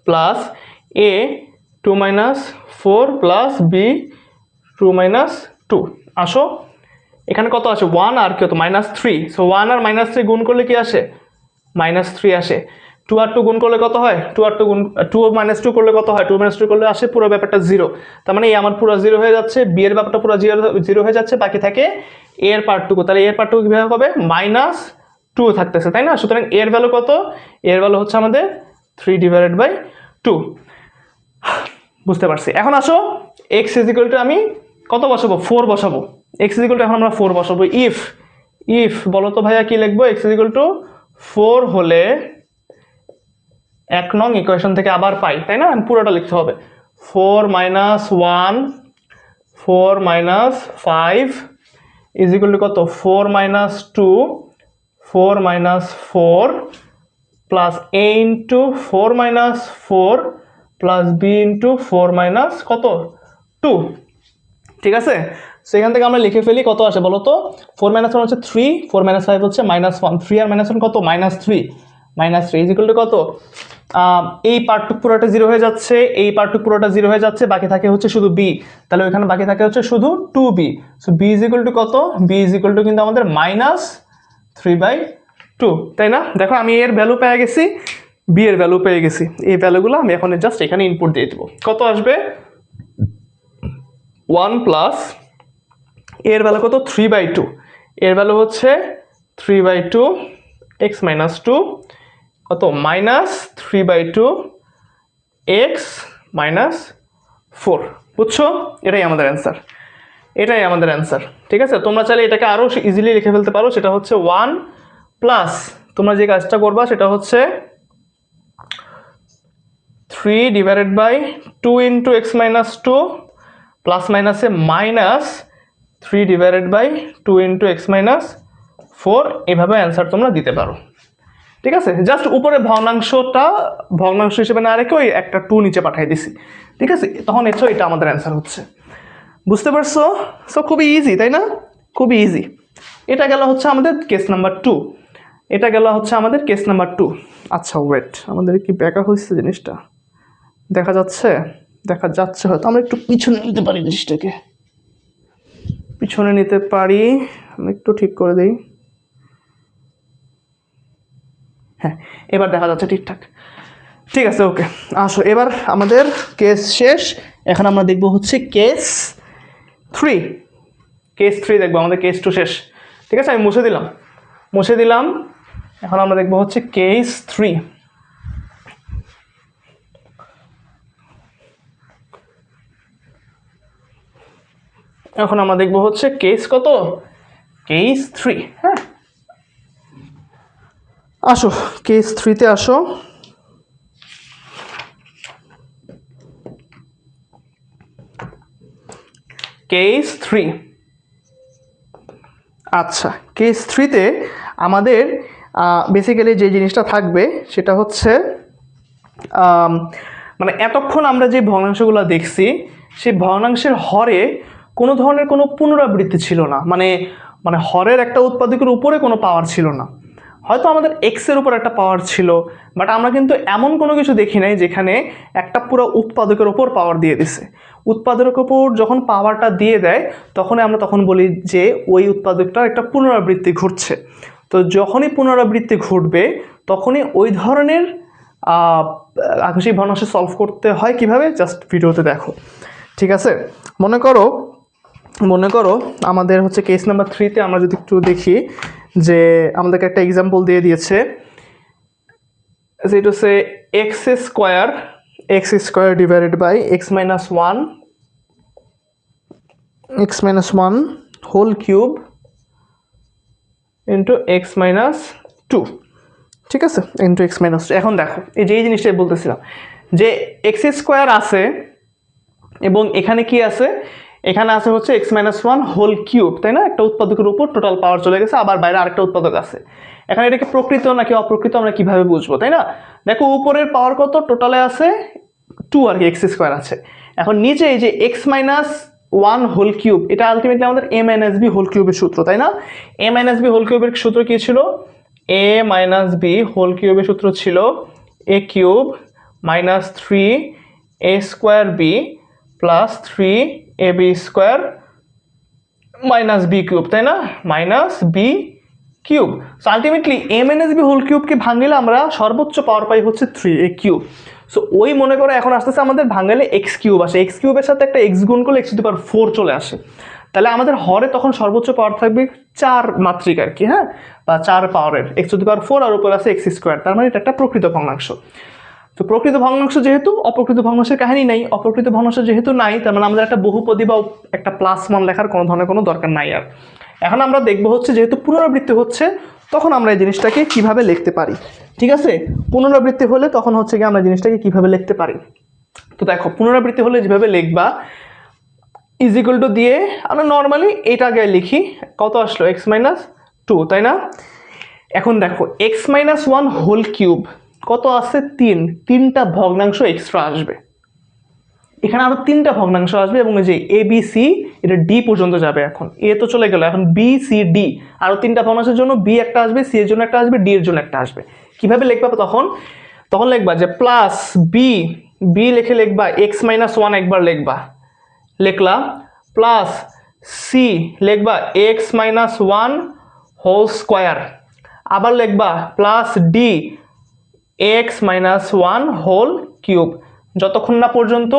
plus a two minus four plus b two minus two. আসো এখানে কত আছে? 1 আর কত মাইনাস থ্রি। সো 1 আর মাইনাস থ্রি গুণ করলে কি আসে? মাইনাস থ্রি আসে। 2 আর 2 গুণ করলে কত হয়? 2 আর 2 গুণ 2 মাইনাস 2 করলে কত হয়? 2 মাইনাস 2 করলে আসে পুরো ব্যাপারটা জিরো। তার মানে এই আমার পুরো জিরো হয়ে যাচ্ছে, বি এর ব্যাপারটা পুরো জিরো হয়ে যাচ্ছে, বাকি থাকে এ এর পার্টটুকু। তাহলে এর পার্টটুকু কিভাবে হবে? মাইনাস টু থাকতেছে, তাই না? সুতরাং এর ভ্যালু কত? এর ভ্যালু হচ্ছে আমাদের 3 ডিভাইডেড বাই 2। বুঝতে পারছি। এখন আসো এক্স ইজ ইকুয়াল টু আমি কত বসাবো? 4 বসাবো। এক্স ইজ ইকুয়াল টু এখন আমরা 4 বসাবো। ইফ বলো তো ভাইয়া কি লিখবো? এক্স ইজ ইকুয়াল টু 4 হলে 1 নং ইকুয়েশন থেকে আবার পাই, তাই না? পুরোটা লিখতে হবে। 4 minus 1 4 minus 5 is equal to কত? 4 minus 2 4 minus 4 plus a into 4 minus 4 plus b into 4 minus কত? 2। ঠিক আছে, সেখান থেকে আমরা লিখে ফেলি কত আসে বলো তো? 4 মাইনাস 1 হচ্ছে 3, 4 মাইনাস 5 হচ্ছে মাইনাস 1, 3 আর মাইনাস 1 কত? মাইনাস 3 ইজ ইকুয়াল টু কত? এই পার্টটুক পুরোটা জিরো হয়ে যাচ্ছে, এই পার্টটুক পুরোটা জিরো হয়ে যাচ্ছে, বাকি থাকে হচ্ছে শুধু বি। তাহলে ওইখানে বাকি থাকে হচ্ছে শুধু 2b। So b is equal to কত? বি ইজ ইকুয়াল টু কিন্তু আমাদের মাইনাস 3/2, তাই না? দেখো আমি এর ভ্যালু পেয়ে গেছি, বি এর ভ্যালু পেয়ে গেছি। এই ভ্যালুগুলো আমি এখন জাস্ট এখানে ইনপুট দিয়ে দেবো। কত আসবে? 1 প্লাস এর ভ্যালু কত? 3/2। এর ভ্যালু হচ্ছে 3/2 এক্স মাইনাস টু কত? Minus 3/2 x minus 4। বুঝছো? এটাই আমাদের অ্যান্সার, এটাই আমাদের অ্যান্সার। ঠিক আছে, তোমরা চাইলে এটাকে আরও ইজিলি লিখে ফেলতে পারো। সেটা হচ্ছে 1 প্লাস তোমরা যে কাজটা করবা সেটা হচ্ছে 3 divided by 2 into x minus two plus মাইনাসে minus 3 divided by 2 into x minus 4। এভাবে অ্যান্সার তোমরা দিতে পারো। ঠিক আছে, জাস্ট উপরে ভগ্নাংশ হিসেবে না রেখে ওই একটা 2 নিচে পাঠিয়ে দিছি। ঠিক আছে, তখন এটা আমাদের অ্যান্সার হচ্ছে। বুঝতে পারছো? সো খুবই ইজি, তাই না? খুবই ইজি। এটা গেল হচ্ছে আমাদের কেস নাম্বার 2, এটা গেল হচ্ছে আমাদের কেস নাম্বার 2। আচ্ছা ওয়েট, আমাদের কি ব্যাকা হয়েছে জিনিসটা? দেখা যাচ্ছে, দেখা যাচ্ছে হয়তো। আমরা একটু পিছনে নিতে পারি জিনিসটাকে, পিছনে নিতে পারি। আমি একটু ঠিক করে দিই। হ্যাঁ, এবার দেখা যাচ্ছে ঠিকঠাক। ঠিক আছে, ওকে। আসো এবার আমাদের কেস শেষ। এখন আমরা দেখব হচ্ছে কেস 3। কেস 3 দেখবো, আমাদের কেস 2 শেষ। ঠিক আছে, আমি মুছে দিলাম। এখন আমরা দেখবো হচ্ছে কেস 3। এখন আমরা দেখবো হচ্ছে কেস কত, কেস 3। হ্যাঁ, আসো কেস 3-তে আসো। কেস 3, আচ্ছা কেস 3-তে আমাদের বেসিক্যালি যে জিনিসটা থাকবে সেটা হচ্ছে মানে এতক্ষণ আমরা যে ভগ্নাংশগুলো দেখছি সেই ভগ্নাংশের হরে কোনো ধরনের কোনো পুনরাবৃত্তি ছিল না, মানে মানে হরের একটা উৎপাদকের উপরে কোনো পাওয়ার ছিল না। হয়তো আমাদের এক্সের উপর একটা পাওয়ার ছিল, বাট আমরা কিন্তু এমন কোনো কিছু দেখি নাই যেখানে একটা পুরো উৎপাদকের ওপর পাওয়ার দিয়ে দিছে। উৎপাদকের ওপর যখন পাওয়ারটা দিয়ে দেয় তখনই আমরা তখন বলি যে ওই উৎপাদকটার একটা পুনরাবৃত্তি ঘটছে। তো যখনই পুনরাবৃত্তি ঘটবে তখনই ওই ধরনের আকস্মিক ভগ্নাংশ সলভ করতে হয় কিভাবে, জাস্ট ভিডিওতে দেখো, ঠিক আছে। মনে করো আমাদের হচ্ছে কেস নাম্বার 3-তে আমরা যদি একটু দেখি যে আমাদেরকে একটা এক্সাম্পল দিয়ে দিয়েছে, যেটা হচ্ছে x square divided by x minus one whole cube into x minus two, ঠিক আছে, ইন্টু এক্স মাইনাস টু। এখন দেখো এই যে এই জিনিসটাই বলতেছিলাম যে এক্স স্কোয়ার আছে এবং এখানে কি আছে, এখানে আছে হচ্ছে x minus one whole cube, তাই না? একটা উৎপাদকের উপর টোটাল পাওয়ার চলে গেছে, আবার বাইরে আরেকটা উৎপাদক আছে। এখানে এটাকে প্রকৃত নাকি অপ্রকৃত আমরা কিভাবে বুঝবো, তাই না? দেখো উপরের পাওয়ার কত, টোটালে আছে 2 আর কি, এক্স স্কোয়ার আছে। এখন নিচে এই যে x minus one whole cube, এটা আলটিমেটলি আমাদের এ মাইনাস বি হোল কিউবের সূত্র, তাই না? এ মাইনাস বি হোল কিউবের সূত্র কি ছিল? এ মাইনাস বি হোল কিউবের সূত্র ছিল a cube minus 3 a square b plus 3 a b square minus b cube, তাই না? Minus b cube. So ultimately a minus b whole কিউবকে ভাঙলে আমরা সর্বোচ্চ পাওয়ার পাই হচ্ছে 3 এ কিউব। সো ওই মনে করো এখন আসতেছে আমাদের ভাঙালে এক্স কিউব আসে, এক্স কিউবের সাথে একটা এক্স গুণ করলে এক্স টু দি পাওয়ার 4 চলে আসে। তাহলে আমাদের হরে তখন সর্বোচ্চ পাওয়ার থাকবে 4 মাত্রিক আর কি, হ্যাঁ, বা 4 পাওয়ারের এক্স টু দি পাওয়ার 4 আর উপর আছে এক্স স্কোয়ার, তার মানে এটা একটা প্রকৃত ভগ্নাংশ। তো প্রকৃত ভগ্নাংশ যেহেতু, অপ্রকৃত ভগ্নাংশের কাহিনী নাই, অপ্রকৃত ভগ্নাংশ যেহেতু নাই, তার মানে আমাদের একটা বহুপদী বা একটা প্লাস মান লেখার কোনো ধরনের কোনো দরকার নাই আর। এখন আমরা দেখবো হচ্ছে যেহেতু পুনরাবৃত্তি হচ্ছে তখন আমরা এই জিনিসটাকে কিভাবে লিখতে পারি, ঠিক আছে? পুনরাবৃত্তি হলে তখন হচ্ছে কি আমরা জিনিসটাকে কিভাবে লিখতে পারি। তো দেখো পুনরাবৃত্তি হলে যেভাবে লিখবা, ইজ ইকুয়াল টু দিয়ে আমরা নর্মালি এটা আগে লিখি, কত আসলো এক্স মাইনাস টু, তাই না? এখন দেখো x minus one whole cube কত আছে, 3টা ভগ্নাংশ এক্সট্রা আসবে, এখানে আরো 3টা ভগ্নাংশ আসবে এবং এই যে এ বি সি এটা ডি পর্যন্ত যাবে। এখন এ তো চলে গেল, এখন বি সি ডি আরো 3টা ভগ্নাংশের জন্য বি একটা আসবে, সি এর জন্য একটা আসবে, ডি এর জন্য একটা আসবে। কিভাবে লিখবা তখন লিখবা যে প্লাস বি, বি লিখবা এক্স মাইনাস ওয়ান একবার লিখলা, প্লাস সি লিখবা x minus one whole square, আবার লিখবা plus d x minus one whole cube. যতক্ষণ না পর্যন্ত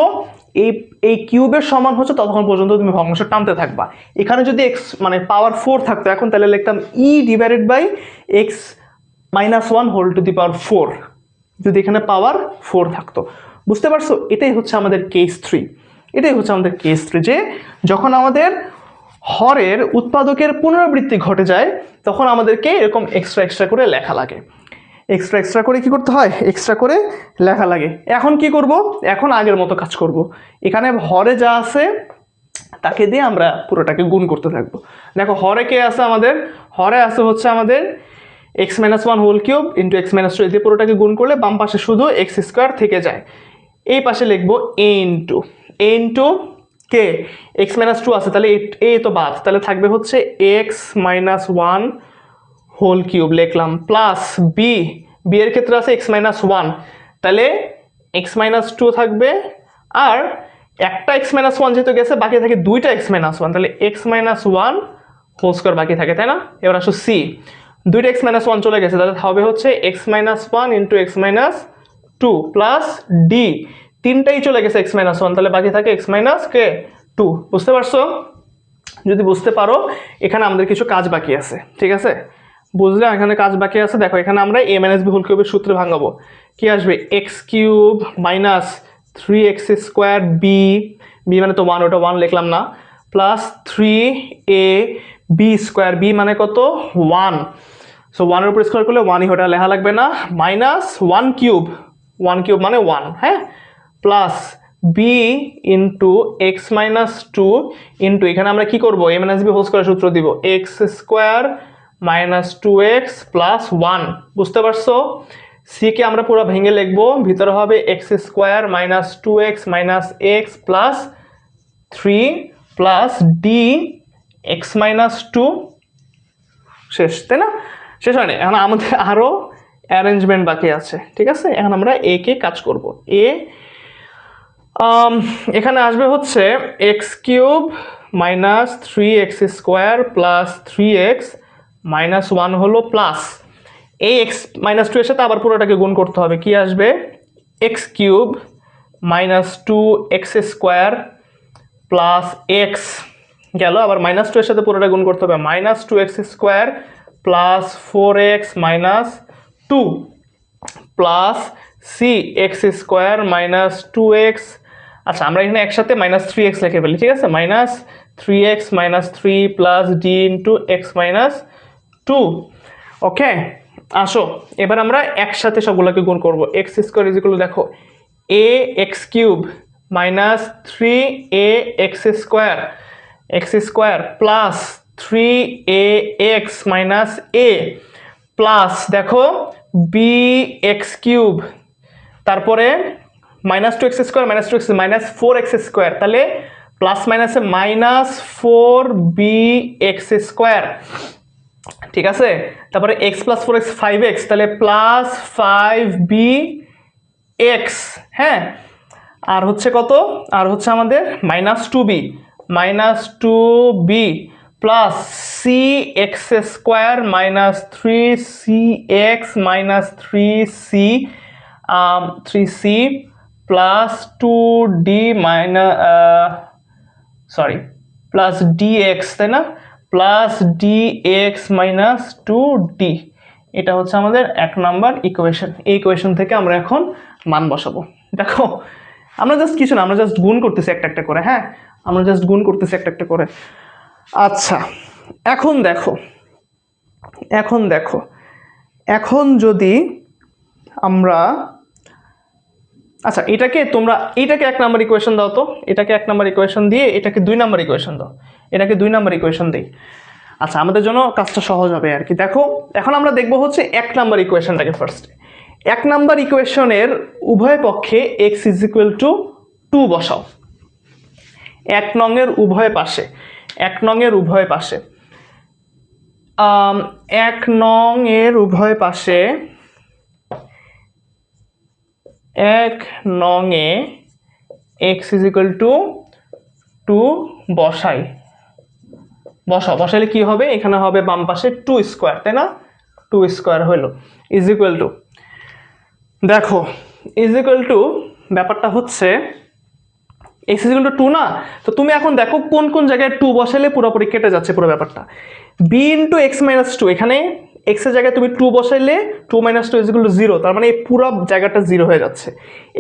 এই কিউবের সমান হচ্ছে ততক্ষণ পর্যন্ত তুমি ভগ্নাংশ টানতে থাকবা। এখানে যদি এক্স মানে পাওয়ার 4 থাকতো এখন তাহলে লিখতাম e divided by x minus one whole to the power 4, যদি এখানে পাওয়ার 4 থাকতো। বুঝতে পারছো? এটাই হচ্ছে আমাদের কেস 3, যে যখন আমাদের হরের উৎপাদকের পুনরাবৃত্তি ঘটে যায় তখন আমাদেরকে এরকম এক্সট্রা করে লেখা লাগে, এক্সট্রা করে কি করতে হয়, এক্সট্রা করে লেখা লাগে। এখন কি করব, এখন আগের মতো কাজ করব, এখানে হরে যা আছে তাকে দিয়ে আমরা পুরোটাকে গুণ করতে থাকবো। দেখো হরে কে আছে আমাদের, হরে আছে হচ্ছে আমাদের x minus one whole cube into x minus two, এতে পুরোটাকে গুণ করলে বাম পাশে শুধু এক্স স্কোয়ার থেকে যায়, এই পাশে লিখবো এ ইন্টু কে এক্স মাইনাস টু আছে, তাহলে এ তো বাদ, তাহলে থাকবে হচ্ছে x minus one whole cube লিখলাম, প্লাস বি, বি এর ক্ষেত্রে আছে এক্স মাইনাস ওয়ান, তাহলে এক্স মাইনাস টু থাকবে, আর একটা এক্স মাইনাস ওয়ান যেহেতু গেছে বাকি থাকে 2টা এক্স মাইনাস ওয়ান, তাহলে x minus one whole square বাকি থাকে, তাই না? এবার আসো সি, 2টা এক্স মাইনাস ওয়ান চলে গেছে, তাহলে হবে হচ্ছে x minus one into x minus two, plus d, 3টাই চলে গেছে এক্স মাইনাস ওয়ান, তাহলে বাকি থাকে এক্স মাইনাস কে টু। বুঝতে পারছো? যদি বুঝতে পারো এখানে আমাদের কিছু কাজ বাকি আছে, ঠিক আছে? বুঝলে এখানে কাজ বাকি আছে। দেখো এখানে আমরা এ মাইনাস বি হোল কিউবের সূত্রে ভাঙাবো, কি আসবে x cube minus 3x square b, b মানে তো 1, ওটা 1 লিখলাম না, প্লাস 3ab স্কোয়ার, বি মানে কত 1, সো 1-এর উপর স্কোয়ার করলে 1ই ওটা লেখা লাগবে না, মাইনাস 1 কিউব মানে 1, হ্যাঁ, plus b into x minus 2 into এখানে আমরা কি করবো, a minus b whole square সূত্র দিব, x square minus 2x plus 1, বুঝতে পারছো? সি কে আমরা পুরো ভেঙে লিখবো, ভিতরে হবে x square minus 2x minus x plus 3 plus d x minus 2, শেষ, তাই না? শেষ হয়নি, এখন আমাদের আরো অ্যারেঞ্জমেন্ট বাকি আছে, ঠিক আছে? এখন আমরা এ কে কাজ করব, এ এখানে আসবে হচ্ছে x cube minus 3x square plus 3x minus 1 হলো প্লাস এই এক্স মাইনাস 2 এর সাথে আবার পুরোটাকে গুণ করতে হবে, কি আসবে x cube minus 2x square plus x গেল, আবার মাইনাস 2 এর সাথে পুরোটা গুণ করতে হবে, minus 2x square plus 4x minus 2 plus c x square minus 2x, আচ্ছা আমরা এখানে একসাথে মাইনাস 3x লিখে ফেলি, ঠিক আছে, minus 3x minus 3 plus d into x minus 2, okay. আসো এবার আমরা একসাথে সবগুলোকে গুণ করবো, x square is equal to দেখো a x cube minus 3ax square plus 3ax minus a plus দেখো বি এক্স কিউব, তারপরে minus 2x square minus 2x minus 4x square, তাহলে প্লাস মাইনাসে মাইনাস 4bx স্কোয়ার, ঠিক আছে, তারপরে x plus 4x 5x, তাহলে plus 5bx, হ্যাঁ, আর হচ্ছে কত, আর হচ্ছে আমাদের minus 2b plus c x square minus 3cx minus 3c plus 2d plus dx, তাই না, প্লাস dx মাইনাস 2d, এটা হচ্ছে আমাদের 1 নাম্বার ইকুয়েশন। এই ইকুয়েশন থেকে আমরা এখন মান বসাবো। দেখো আমরা জাস্ট কিছু না, আমরা জাস্ট গুণ করতেছি একটা একটা করে, হ্যাঁ, আমরা জাস্ট গুণ করতেছি একটা একটা করে। আচ্ছা এখন দেখো এখন যদি আমরা, আচ্ছা এটাকে 1 নাম্বার ইকুয়েশন দাও তো, এটাকে 1 নাম্বার ইকুয়েশন দিয়ে এটাকে 2 নাম্বার ইকুয়েশন দাও, এটাকে 2 নাম্বার ইকুয়েশন দিই, আচ্ছা আমাদের জন্য কাজটা সহজ হবে আর কি। দেখো এখন আমরা দেখবো হচ্ছে 1 নাম্বার ইকুয়েশনটাকে ফার্স্ট। 1 নাম্বার ইকুয়েশনের উভয় পক্ষে x ইজ ইকুয়াল টু 2 বসাও, 1 নংয়ের উভয় পাশে, 1 নংয়ের উভয় পাশে 1 নংয়ের উভয় পাশে 1 নংয়ে x ইজ ইকুয়াল টু 2 বসাইলে কি হবে, এখানে হবে বাম পাশে 2 স্কোয়ার, তাই না, 2 স্কোয়ার হলো ইজ ইকুয়াল টু, দেখো ইজ ইকুয়াল টু ব্যাপারটা হচ্ছে x ইজ ইকুয়াল টু 2 না, তো তুমি এখন দেখো কোন কোন জায়গায় 2 বসাইলে পুরোপুরি কেটে যাচ্ছে পুরো ব্যাপারটা, b ইন্টু এক্স মাইনাস 2, এখানে x এর জায়গায় তুমি 2 বসাইলে 2 মাইনাস 2 ইজ ইকুয়াল টু 0, তার মানে এই পুরো জায়গাটা 0 হয়ে যাচ্ছে,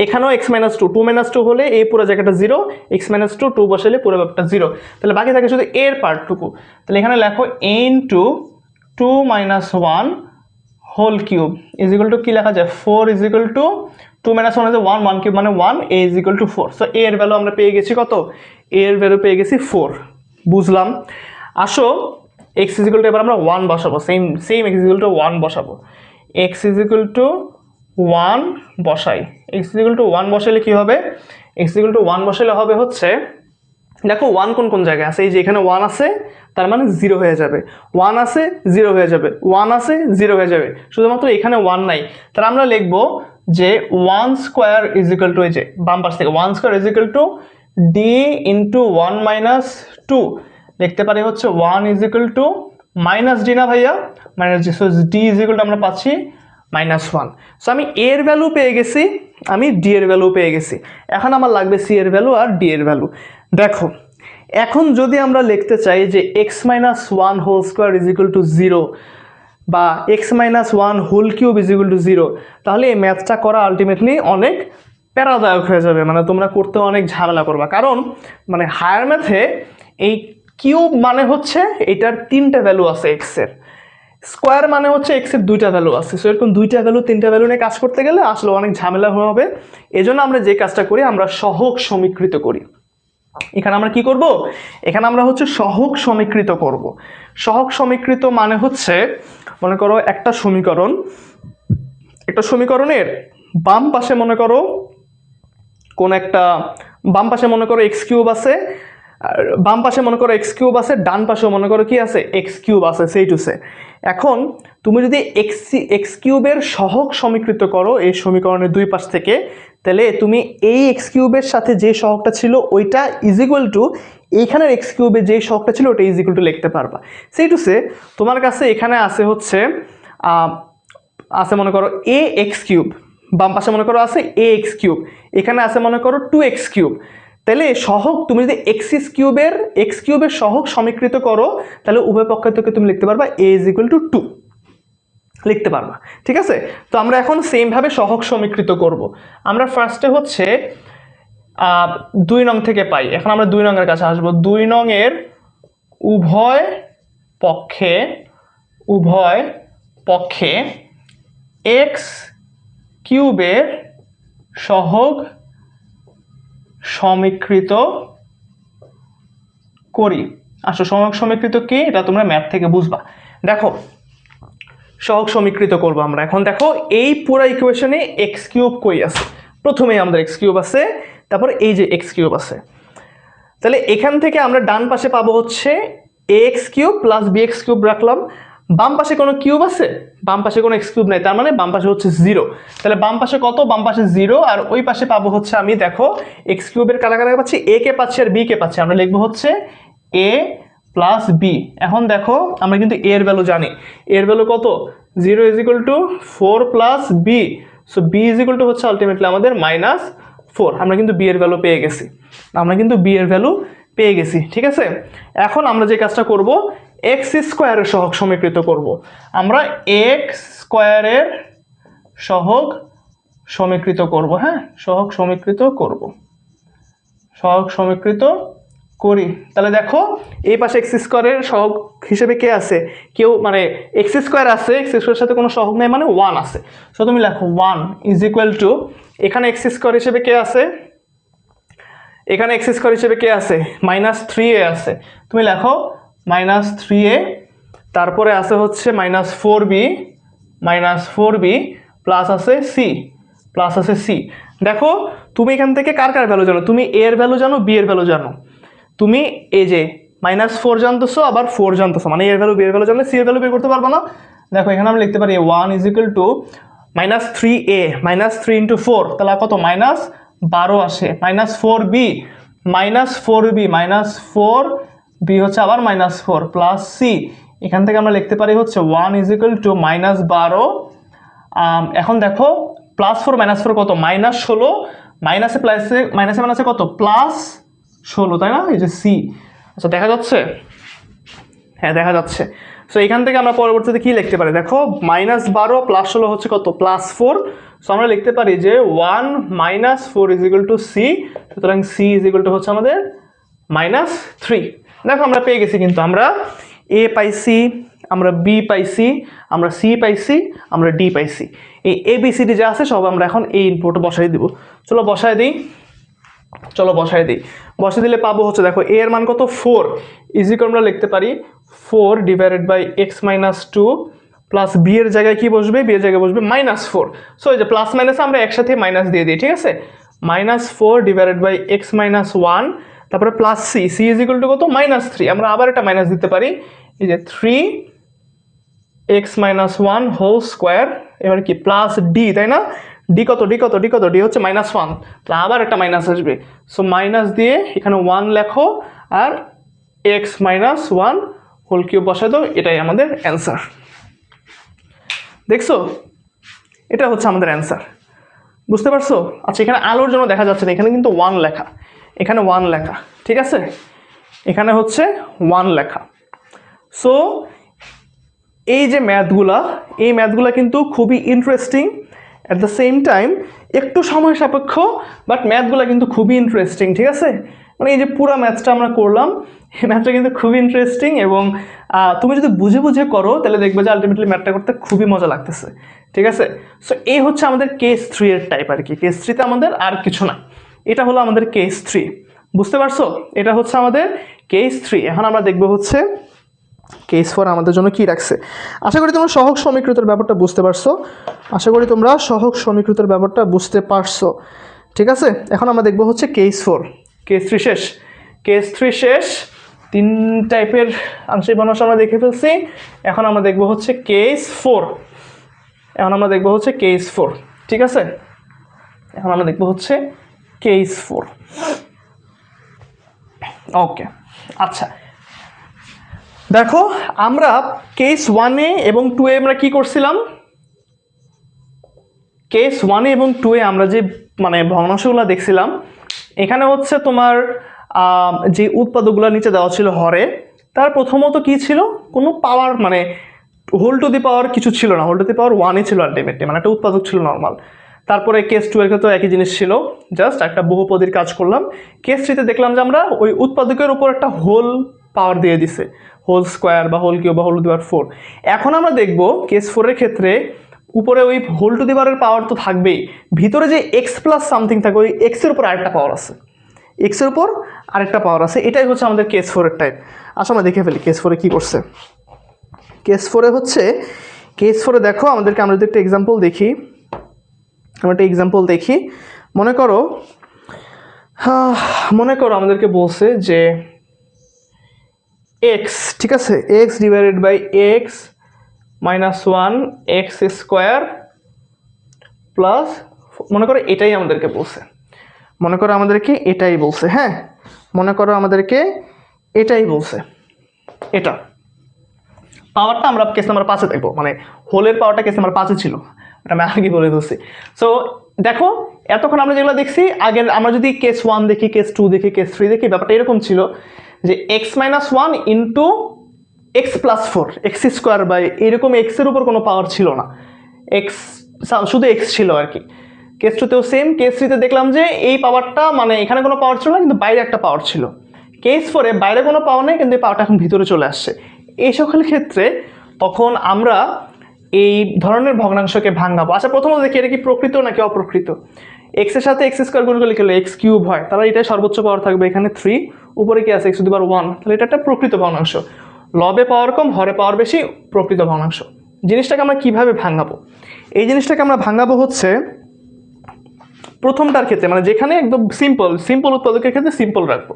এখানেও x মাইনাস 2, 2 মাইনাস 2 হলে এই পুরো জায়গাটা 0, x মাইনাস 2 2 বসাইলে পুরো ব্যাপারটা 0, তাহলে বাকি থাকে শুধু এর পার্টটুকু, তাহলে এখানে লেখো a into 2 minus 1 whole cube is equal to কি লেখা যায়, 4 ইজ ইকুয়াল টু 2 মাইনাস 1 আছে 1, 1 কিউব মানে 1, a is equal to 4, so a এর ভ্যালু আমরা পেয়ে গেছি কত, a এর ভ্যালু পেয়ে গেছি 4, বুঝলাম। আসো x ইজ ইকুয়াল টু এবার আমরা 1 বসাবো, same x is equal two 1 বসাবো, x ইজ ইকুয়াল টু 1 বসাই, x ইজ ইকুয়াল টু 1 বসাইলে কি হবে, x ইজ ইকুয়াল টু 1 বসাইলে হবে হচ্ছে, দেখো 1 কোন কোন জায়গায় আছে, এই যে এখানে 1 আছে তার মানে 0 হয়ে যাবে, 1 আছে 0 হয়ে যাবে, 1 আছে 0 হয়ে যাবে, শুধুমাত্র এখানে 1 নাই, তাহলে আমরা লিখবো যে 1 স্কোয়ার ইজ ইকুয়াল টু, এই যে বাম পাশ থেকে 1 square is equal two d into 1 minus 2, লিখতে পারি হচ্ছে 1 is equal to minus d না ভাইয়া, minus d, so d is equal two আমরা পাচ্ছি -1, সো আমি a এর ভ্যালু পেয়ে গেছি, আমি d এর ভ্যালু পেয়ে গেছি, এখন আমার লাগবে c এর ভ্যালু আর d এর ভ্যালু। দেখো এখন যদি আমরা লিখতে চাই যে x minus 1 whole square is equal to 0 বা x minus 1 whole cube is equal to 0, তাহলে এই ম্যাথটা করা আলটিমেটলি অনেক প্যারাদায়ক হয়ে যাবে, মানে তোমরা করতে অনেক ঝামেলা করবা, কারণ মানে হায়ার ম্যাথে এই কিউব মানে হচ্ছে এটার 3টা ভ্যালু আছে এক্স এর, স্কোয়ার মানে হচ্ছে এক্স এর 2টা ভ্যালু আছে। সো এরকম 2টা ভ্যালু 3টা ভ্যালু নিয়ে কাজ করতে গেলে আসলে অনেক ঝামেলা হবে। এজন্য আমরা যে কাজটা করি, আমরা সহগ সমীকৃত করি। এখানে আমরা কি করব, এখানে আমরা হচ্ছে সহগ সমীকৃত করব। সহগ সমীকৃত মানে হচ্ছে, মনে করো একটা সমীকরণের বাম পাশে মনে করো কোন একটা, বাম পাশে মনে করো এক্স কিউব আছে, আর বাম পাশে মনে করো এক্স কিউব আছে, ডান পাশেও মনে করো কি আছে, এক্স কিউব আছে, সেই টু সে। এখন তুমি যদি এক্স কিউবের সহগ সমীকৃত করো এই সমীকরণের দুই পাশ থেকে, তাহলে তুমি এই এক্স কিউবের সাথে যে সহগটা ছিল ওইটা ইজ ইকুয়াল টু এইখানের এক্স কিউবে যে সহগটা ছিল ওটা ইজ ইকুয়াল টু লিখতে পারবা। সেই টু সে তোমার কাছে এখানে আছে হচ্ছে মনে করো এ এক্স কিউব, বাম পাশে মনে করো আছে এ এক্স কিউব, এখানে আছে মনে করো 2x কিউব। তাহলে সহগ তুমি যদি এক্স কিউবের সহগ সমীকৃত করো, তাহলে উভয় পক্ষ থেকে তুমি লিখতে পারবা a ইজ ইকুয়াল টু 2 লিখতে পারবা। ঠিক আছে, তো আমরা এখন সেম ভাবে সহগ সমীকৃত করব। আমরা ফার্স্টে হচ্ছে 2 নং থেকে পাই। এখন আমরা 2 নংয়ের কাছে আসবো। 2 নং এর উভয় পক্ষে এক্স কিউবের সহগ সমীকৃত করি। আসলে সহগ সমীকৃত কি, এটা তোমরা ম্যাথ থেকে বুঝবা। দেখো সহগ সমীকৃত করব আমরা। এখন দেখো এই পুরো ইকুয়েশনে এক্স কিউব কই আছে, প্রথমেই আমাদের এক্স কিউব আছে, তারপর এই যে এক্স কিউব আছে। তাহলে এখান থেকে আমরা ডান পাশে পাবো হচ্ছে a x cube plus b x cube রাখলাম। বাম পাশে কোনো কিউব আছে, বাম পাশে কোনো এক্স কিউব নাই, তার মানে বাম পাশে হচ্ছে 0। তাহলে বাম পাশে কত, বাম পাশে 0, আর ওই পাশে পাবো হচ্ছে আমি দেখো এক্স কিউবের কাছাকাছি পাচ্ছি, এ কে পাচ্ছি আর বি কে পাচ্ছি, আমরা লিখবো হচ্ছে এ প্লাস বি। এখন দেখো আমরা কিন্তু এ এর ভ্যালু জানি, এর ভ্যালু কত, 0 is equal to 4 plus b. So b is equal to হচ্ছে আলটিমেটলি আমাদের -4। আমরা কিন্তু বি এর ভ্যালু পেয়ে গেছি, ঠিক আছে। এখন আমরা যে কাজটা করব, এক্স স্কোয়ারের সহগ সমীকৃত করব। আমরা এক্স স্কোয়ারের সহগ সমীকৃত করব। হ্যাঁ, সহগ সমীকৃত করি। তাহলে দেখো এই পাশে এক্স স্কোয়ারের সহগ হিসেবে কে আছে, কেউ মানে এক্স স্কোয়ার আছে, এক্স স্কোয়ারের সাথে কোনো সহগ নেই মানে 1 আছে। সো তুমি লেখো 1 ইজ ইকুয়াল টু, এখানে এক্স স্কোয়ার হিসেবে কে আছে, এখানে এক্স স্কোয়ার হিসেবে কে আছে, -3a আছে। তুমি লেখো -3a, তারপরে আছে হচ্ছে -4b প্লাস আছে c। দেখো তুমি এখান থেকে কার ভ্যালু জানো, তুমি a এর ভ্যালু জানো, b এর ভ্যালু জানো। তুমি এই যে -4 জানতেছো, আবার 4 জানতেছো, মানে a এর ভ্যালু, b এর ভ্যালু জানলে c এর ভ্যালু বের করতে পারবো না। দেখো এখানে আমরা লিখতে পারি 1 ইজ ইকুয়াল টু -3a, -3 × 4, তাহলে কত, -12 আসে, -4b হচ্ছে আবার -4 প্লাস c। এখান থেকে আমরা লিখতে পারি হচ্ছে 1 ইজ ইকুয়াল টু -12। এখন দেখো +4 -4 কত, -16, মাইনাসে মাইনাসে কত, +16, তাই না, এই যে c। আচ্ছা দেখা যাচ্ছে, হ্যাঁ দেখা যাচ্ছে। সো এখান থেকে আমরা পরবর্তীতে কি লিখতে পারি, দেখো -12 +16 হচ্ছে কত, +4। সো আমরা লিখতে পারি যে 1 - 4 ইজ ইকুয়াল টু c। সুতরাং c ইজ ইকুয়াল টু হচ্ছে আমাদের -3। দেখো আমরা পেয়ে গেছি, কিন্তু আমরা a পাইছি, আমরা b পাইছি, আমরা c পাইছি, আমরা d পাইছি। এই ABCD যা আছে সব আমরা এখন এই ইনপুট বসাই দিব। চলো বসাই দিই। বসাই দিলে পাবো হচ্ছে, দেখো a এর মান কত, 4 ইজ ইকুয়াল, আমরা লিখতে পারি 4 divided by x - 2 plus b এর জায়গায় কি বসবে, b এর জায়গায় বসবে -4। সো এই যে প্লাস মাইনাস আমরা একসাথে মাইনাস দিয়ে দিই, ঠিক আছে। -4 ডিভাইডেড বাই x - 1, তারপরে plus c is equal to কত, -3। আমরা আবার এটা মাইনাস দিতে পারি, এই যে 3x - 1 হোল স্কোয়ার, এবার কি প্লাস d, তাই না। d কত, d হচ্ছে -1, তাহলে আবার একটা মাইনাস আসবে। সো মাইনাস দিয়ে এখানে 1 লেখো, আর x - 1 হোল কিউব বসাই দাও, এটাই আমাদের অ্যান্সার। দেখছো, এটা হচ্ছে আমাদের অ্যান্সার, বুঝতে পারছো। আচ্ছা এখানে আলোর জন্য দেখা যাচ্ছে না, এখানে কিন্তু 1 লেখা, এখানে 1 লেখা, ঠিক আছে, এখানে হচ্ছে 1 লেখা। সো এই যে ম্যাথগুলা কিন্তু খুবই interesting, at the same time একটু সময় সাপেক্ষ, বাট ম্যাথগুলা কিন্তু খুবই ইন্টারেস্টিং, ঠিক আছে। মানে এই যে পুরো ম্যাথসটা আমরা করলাম, এই ম্যাথটা কিন্তু খুবই ইন্টারেস্টিং এবং তুমি যদি বুঝে বুঝে করো তাহলে দেখবে যে আলটিমেটলি ম্যাথটা করতে খুবই মজা লাগতেছে, ঠিক আছে? সো এই হচ্ছে আমাদের কেস 3 এর টাইপ আর কি। কেস 3তে আমাদের আর কিছু না, এটা হলো আমাদের কেস 3, বুঝতে পারছো? এটা হচ্ছে আমাদের কেস 3। এখন আমরা দেখবো হচ্ছে কেস 4 আমাদের জন্য কি রাখছে। আশা করি তোমরা সহগ সমীকৃতের ব্যাপারটা বুঝতে পারছো, আশা করি তোমরা সহগ সমীকৃতের ব্যাপারটা বুঝতে পারছো, ঠিক আছে? এখন আমরা দেখবো হচ্ছে কেস 4। কেস 3 শেষ, কেস 3 শেষ। 3 টাইপের আংশিক ভগ্নাংশ আমরা দেখে ফেলছি। এখন আমরা দেখবো হচ্ছে কেস 4। এখন আমরা দেখবো হচ্ছে কেস 4, ঠিক আছে? এখন আমরা দেখবো হচ্ছে কেস 4। ওকে, আচ্ছা দেখো আমরা কেস 1 এবং 2 আমরা কি করছিলাম? কেস 1 এবং 2 আমরা যে মানে ভগ্নাংশগুলো দেখছিলাম, এখানে হচ্ছে তোমার যে উৎপাদকগুলো নিচে দেওয়া ছিল হরে, তার প্রথমত কি ছিল, কোনো পাওয়ার মানে হোল টু দি পাওয়ার কিছু ছিল না, হোল টু দি পাওয়ার 1ই ছিল আলটিমেটলি, মানে একটা উৎপাদক ছিল নর্মাল। তারপরে কেস 2 এর ক্ষেত্রে একই জিনিস ছিল, জাস্ট একটা বহুপদীর কাজ করলাম। কেস 3তে দেখলাম যে আমরা ওই উৎপাদকের উপর একটা হোল পাওয়ার দিয়ে দিছে, হোল স্কোয়ার বা হোল কিউব বা হোল টু দি পাওয়ার 4। এখন আমরা দেখব কেস 4 এর ক্ষেত্রে উপরে ওই হোল টু দি পাওয়ার তো থাকবেই, ভিতরে যে এক্স প্লাস সামথিং থাকবে, ওই এক্সের উপর আরেকটা পাওয়ার আছে, এক্সের উপর আরেকটা পাওয়ার আছে। এটাই হচ্ছে আমাদের কেস 4 এর টাইপ। আসলে আমরা দেখে ফেলি কেস 4 এ কী করছে। কেস 4 এ হচ্ছে, কেস 4 এ দেখো আমাদেরকে, আমরা যদি একটা এক্সাম্পল দেখি, আমরা একটা এক্সাম্পল দেখি। মনে করো আমাদেরকে বলছে যে এক্স, ঠিক আছে, x divided by x minus 1 x square plus, মনে করো এটাই আমাদেরকে বলছে, মনে করো আমাদেরকে এটাই বলছে, হ্যাঁ মনে করো আমাদেরকে এটাই বলছে। এটা পাওয়ারটা আমরা কেস নাম্বার 5-এ দেখবো, মানে হোলের পাওয়ারটা কেস নাম্বার 5-এ ছিল, এটা আমি আগে বলে দিচ্ছি। সো দেখো এতক্ষণ আমরা যেগুলো দেখছি, আগের আমরা যদি কেস 1 দেখি, কেস 2 দেখি, কেস 3 দেখি, ব্যাপারটা এরকম ছিল যে x minus 1 into x plus 4 x square by এরকম এক্সের উপর কোনো পাওয়ার ছিল না, এক্স শুধু এক্স ছিল আর কি। কেস 2তেও সেম। কেস 3তে দেখলাম যে এই পাওয়ারটা মানে এখানে কোনো পাওয়ার ছিল না, কিন্তু বাইরে একটা পাওয়ার ছিল। কেস 4-এ বাইরে কোনো পাওয়ার নেই, কিন্তু এই পাওয়ারটা এখন ভিতরে চলে আসছে। এই সকল ক্ষেত্রে তখন আমরা এই ধরনের ভগ্নাংশকে ভাঙাবো। আচ্ছা প্রথমত দেখি এটা কি প্রকৃত নাকি অপ্রকৃত। এক্সের সাথে এক্স স্কোয়ার গুণ করলে কি হলো, এক্স কিউব হয়, তাহলে এটাই সর্বোচ্চ পাওয়ার থাকবে এখানে 3, উপরে কি আছে এক্স টু দি পাওয়ার 1, তাহলে এটা একটা প্রকৃত ভগ্নাংশ। লবে পাওয়ার কম, হরে পাওয়ার বেশি, প্রকৃত ভগ্নাংশ। জিনিসটাকে আমরা কিভাবে ভাঙাবো? এই জিনিসটাকে আমরা ভাঙাবো হচ্ছে প্রথমটার ক্ষেত্রে, মানে যেখানে একদম সিম্পল উৎপাদকের ক্ষেত্রে সিম্পল রাখবো,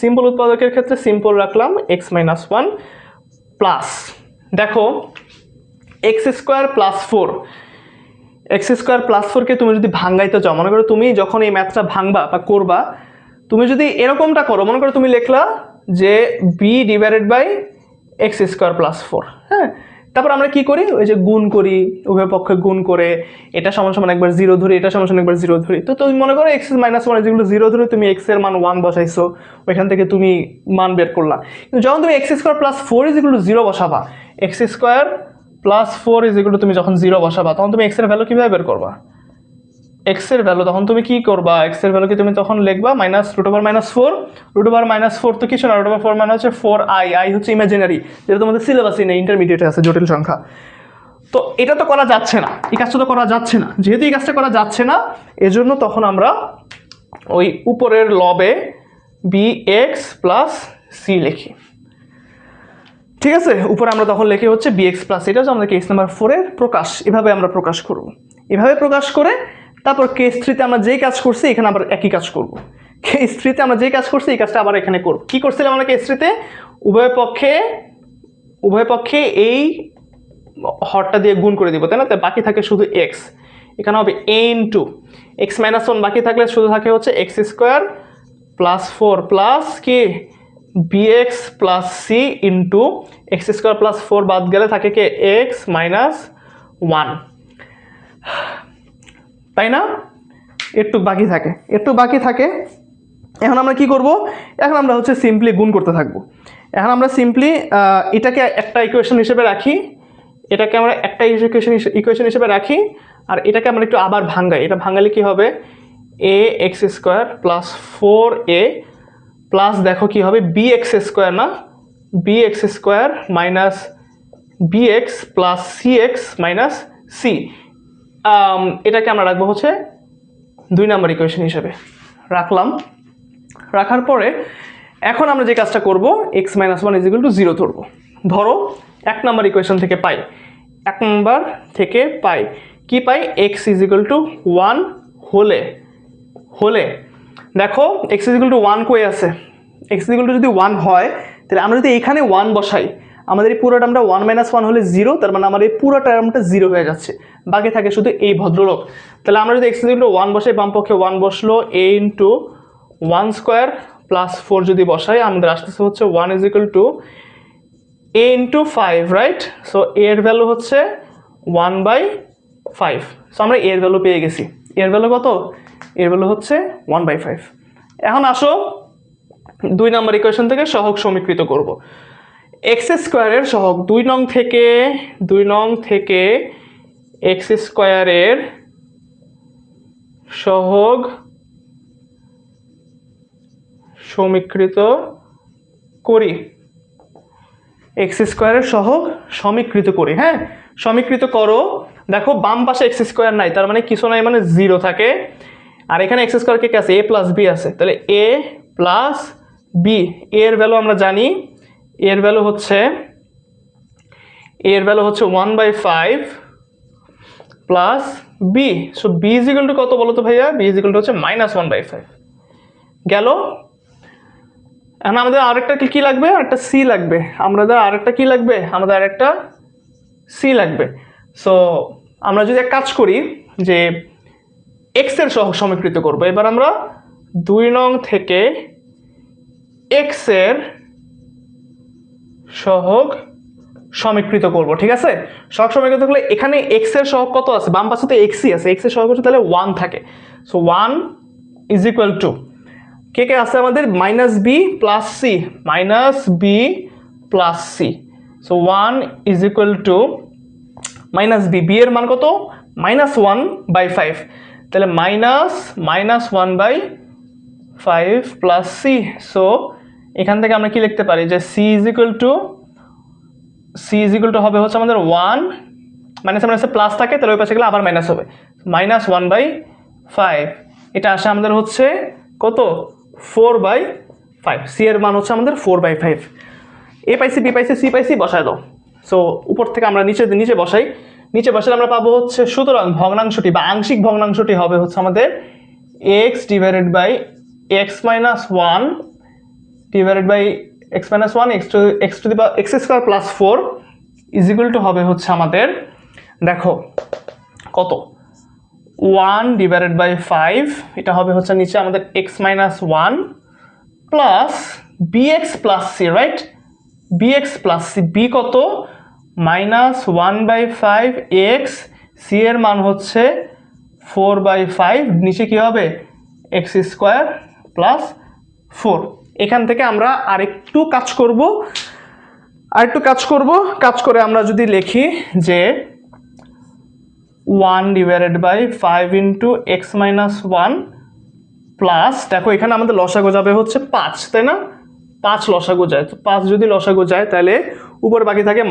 সিম্পল উৎপাদকের ক্ষেত্রে সিম্পল রাখলাম এক্স মাইনাস 1 প্লাস, দেখো x square plus 4, x square plus 4কে তুমি যদি ভাঙাইতে চাও, মনে করো তুমি যখন এই ম্যাথটা ভাঙবা বা করবা, তুমি যদি এরকমটা করো, মনে করো তুমি লিখলা যে b divided by x square plus 4, হ্যাঁ, তারপর আমরা কি করি, ওই যে গুণ করি, উভয় পক্ষে গুণ করে এটা সমান সমান একবার 0 ধরি, এটা সমান সমান একবার 0 ধরি। তো তুমি মনে করো এক্স মাইনাস 1 যেগুলো 0 ধরে তুমি এক্স এর মান 1 বসাইছো, ওইখান থেকে তুমি মান বের করলা। কিন্তু যখন তুমি এক্স স্কোয়ার প্লাস 4 যেগুলো 0 বসাবা, এক্স স্কোয়ার প্লাস 4 যেগুলো তুমি যখন 0 বসাবা, তখন তুমি এক্স এর ভ্যালু কিভাবে বের করবা? এক্স এর ভ্যালু তখন তুমি কি করবা, এক্স এর ভ্যালু কি তুমি তখন লিখবা minus root over minus 4, root over minus 4 তো কিছু না, রুট ওভার 4 মানে হচ্ছে 4i, আই হচ্ছে ইমাজিনারি, যেটা তোমাদের সিলেবাসে নেই, ইন্টারমিডিয়েটে আছে জটিল সংখ্যা। তো এটা তো করা যাচ্ছে না, এই কাজটা তো করা যাচ্ছে না, যেহেতু এই কাজটা করা যাচ্ছে না, এজন্য তখন আমরা ওই উপরের লবে বি এক্স প্লাস সি লিখি, ঠিক আছে? উপরে আমরা তখন লিখি হচ্ছে bx প্লাস, এটা হচ্ছে আমাদের কেস নাম্বার 4-এর প্রকাশ। এভাবে আমরা প্রকাশ করব, এভাবে প্রকাশ করে তারপর কেস 3-তে আমরা যেই কাজ করছি এখানে আবার একই কাজ করব। কেস 3-তে আমরা যেই কাজ করছি এই কাজটা আবার এখানে করব। কি করছিলাম আমরা কেস 3-তে? উভয় পক্ষে এই হরটা দিয়ে গুণ করে দিব, তাই না? তাই বাকি থাকে শুধু এক্স, এখানে হবে a ইন্টু এক্স মাইনাস 1, বাকি থাকলে শুধু থাকে হচ্ছে এক্স স্কোয়ার প্লাস 4 প্লাস কি bx plus c into x square plus 4 বাদ গেলে থাকে কি এক্স মাইনাস 1, তাই না? একটু বাকি থাকে। এখন আমরা কি করব? এখন আমরা হচ্ছে সিম্পলি গুণ করতে থাকবো। এখন আমরা সিম্পলি এটাকে একটা ইকুয়েশন হিসেবে রাখি, এটাকে আমরা একটা ইকুয়েশন হিসেবে রাখি, আর এটাকে আমরা একটু আবার ভাঙাই। এটা ভাঙালে কি হবে, a x square plus 4a plus দেখো কি হবে বি এক্স স্কোয়ার না, b x square minus b x plus c x minus c, এটাকে আমরা রাখবো হচ্ছে 2 নম্বর ইকুয়েশন হিসেবে রাখলাম। রাখার পরে এখন আমরা যে কাজটা করব x minus one is equal to 0 ধরবো। ধরো 1 নম্বর ইকুয়েশন থেকে পাই, 1 নম্বর থেকে পাই কি পাই, এক্স ইজ ইকুয়াল টু 1 হলে দেখো এক্স ইজ ইকুয়াল টু 1 কই আছে, এক্স ইজ ইকুয়াল টু যদি 1 হয় তাহলে আমরা যদি এখানে 1 বসাই, আমাদের এই পুরো টার্মটা 1 মাইনাস 1 হলে 0, তার মানে আমার এই পুরো টার্মটা 0 হয়ে যাচ্ছে, বাকি থাকে শুধু এই ভদ্রলোক। তাহলে আমরা যদি এক্স ইজ ইকুয়াল টু 1 বসাই, বাম পক্ষে 1 বসলো, a ইন্টু 1 স্কোয়ার প্লাস 4 যদি বসাই আমাদের আসতেছে হচ্ছে 1 is equal to a into 5, right? So এর ভ্যালু হচ্ছে 1/5। সো আমরা এর ভ্যালু পেয়ে গেছি। এর ভ্যালু কত? এর ভ্যালু হচ্ছে 1/5। এখন আসো 2 নম্বর ইকুয়েশন থেকে সহগ সমীকৃত করব। এক্স স্কোয়ারের সহগ 2 নং থেকে এক্স স্কোয়ারের সহগ সমীকৃত করি, এক্স স্কোয়ারের সহগ সমীকৃত করি। হ্যাঁ, সমীকৃত করো। দেখো বাম পাশে এক্স স্কোয়ার নাই, তার মানে কিছু নাই, মানে 0 থাকে। আর এখানে এক্স স্কোয়ার কে আছে, a প্লাস বি আছে, তাহলে a প্লাস বি, এর ভ্যালু আমরা জানি, এর ভ্যালু হচ্ছে 1/5 plus b. So b is equal to কত বলো তো ভাইয়া? বি ইজ ইকুয়াল টু হচ্ছে -1/5 গেল। এখন আমাদের আরেকটা কি লাগবে? আরেকটা সি লাগবে। আমাদের আরেকটা কি লাগবে? আমাদের আরেকটা সি লাগবে। সো আমরা যদি এক কাজ করি যে এক্স এর সহগ সমীকৃত করব, এবার আমরা 2 নং থেকে এক্স এর সহগ সমীকৃত করব, ঠিক আছে? সহগ সমীকৃত করলে এখানে এক্স এর সহগ কত আছে? বাম পাশে তো এক্সই আছে, এক্স এর সহগ হচ্ছে তাহলে 1 থাকে। সো 1 ইজ ইকুয়াল টু কে কে আছে আমাদের? Minus b plus c, so 1 is equal to minus b, b এর মান কত? -1/5, তাহলে -1/5 প্লাস সি। সো এখান থেকে আমরা কি লিখতে পারি যে সি ইজ ইকুয়াল টু হবে হচ্ছে আমাদের 1 মাইনাস মাইনাসে প্লাস থাকে, তাহলে ওই পাশে গেলে আবার মাইনাস হবে, -1/5। এটা আসে আমাদের হচ্ছে কত? 4/5। সি এর মান হচ্ছে আমাদের 4/5। এ পাইছি, বি পাইছি, সি পাইছি, বসায় দাও। সো উপর থেকে আমরা নিচে বসাই, নিচে বসালে আমরা পাবো হচ্ছে, সুতরাং ভগ্নাংশটি বা আংশিক ভগ্নাংশটি হবে হচ্ছে আমাদের x divided by x minus 1 divided by x minus 1 x to the power x square plus 4 is equal to হবে হচ্ছে আমাদের, দেখো কত, 1 ডিভাইডেড বাই 5, এটা হবে হচ্ছে নিচে আমাদের x minus 1 plus bx plus c, right? bx plus c, b কত? -1/5 x, c এর মান হচ্ছে 4/5, নিচে কি হবে? x square plus 4। এখান থেকে আমরা আরেকটু কাজ করব, কাজ করে আমরা যদি লিখি যে 1 divided by 5 into x minus 1 plus, দেখো এখানে আমাদের লসাগু যাবে হচ্ছে 5, তাই না? 5 লসাগু যায়, তো 5 যদি লসাগু যায় তাহলে উপরে বাকি থাকে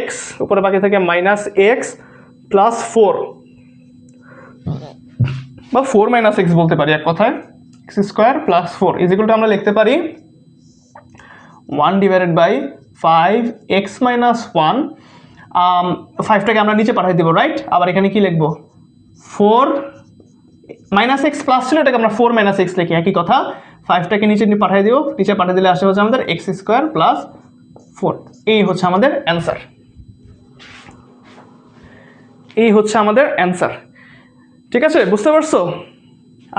-x, উপরে বাকি থাকে -x প্লাস 4 বা 4 - x বলতে পারি এক কথায়, x square plus 4 is equal two আমরা লিখতে পারি 1 ডিভাইডেড বাই 5 x মাইনাস 1, 5টাকে আমরা নিচে পাঠিয়ে দেবো, রাইট? আবার এখানে কি লিখবো? 4 -x প্লাস ছিল, এটাকে আমরা 4 - x লিখি, একই কথা। 5টাকে নিচে পাঠিয়ে দিও, নিচে পাঠিয়ে দিলে আসে হচ্ছে আমাদের x স্কোয়ার প্লাস 4। এই হচ্ছে আমাদের অ্যান্সার। ঠিক আছে, বুঝতে পারছো?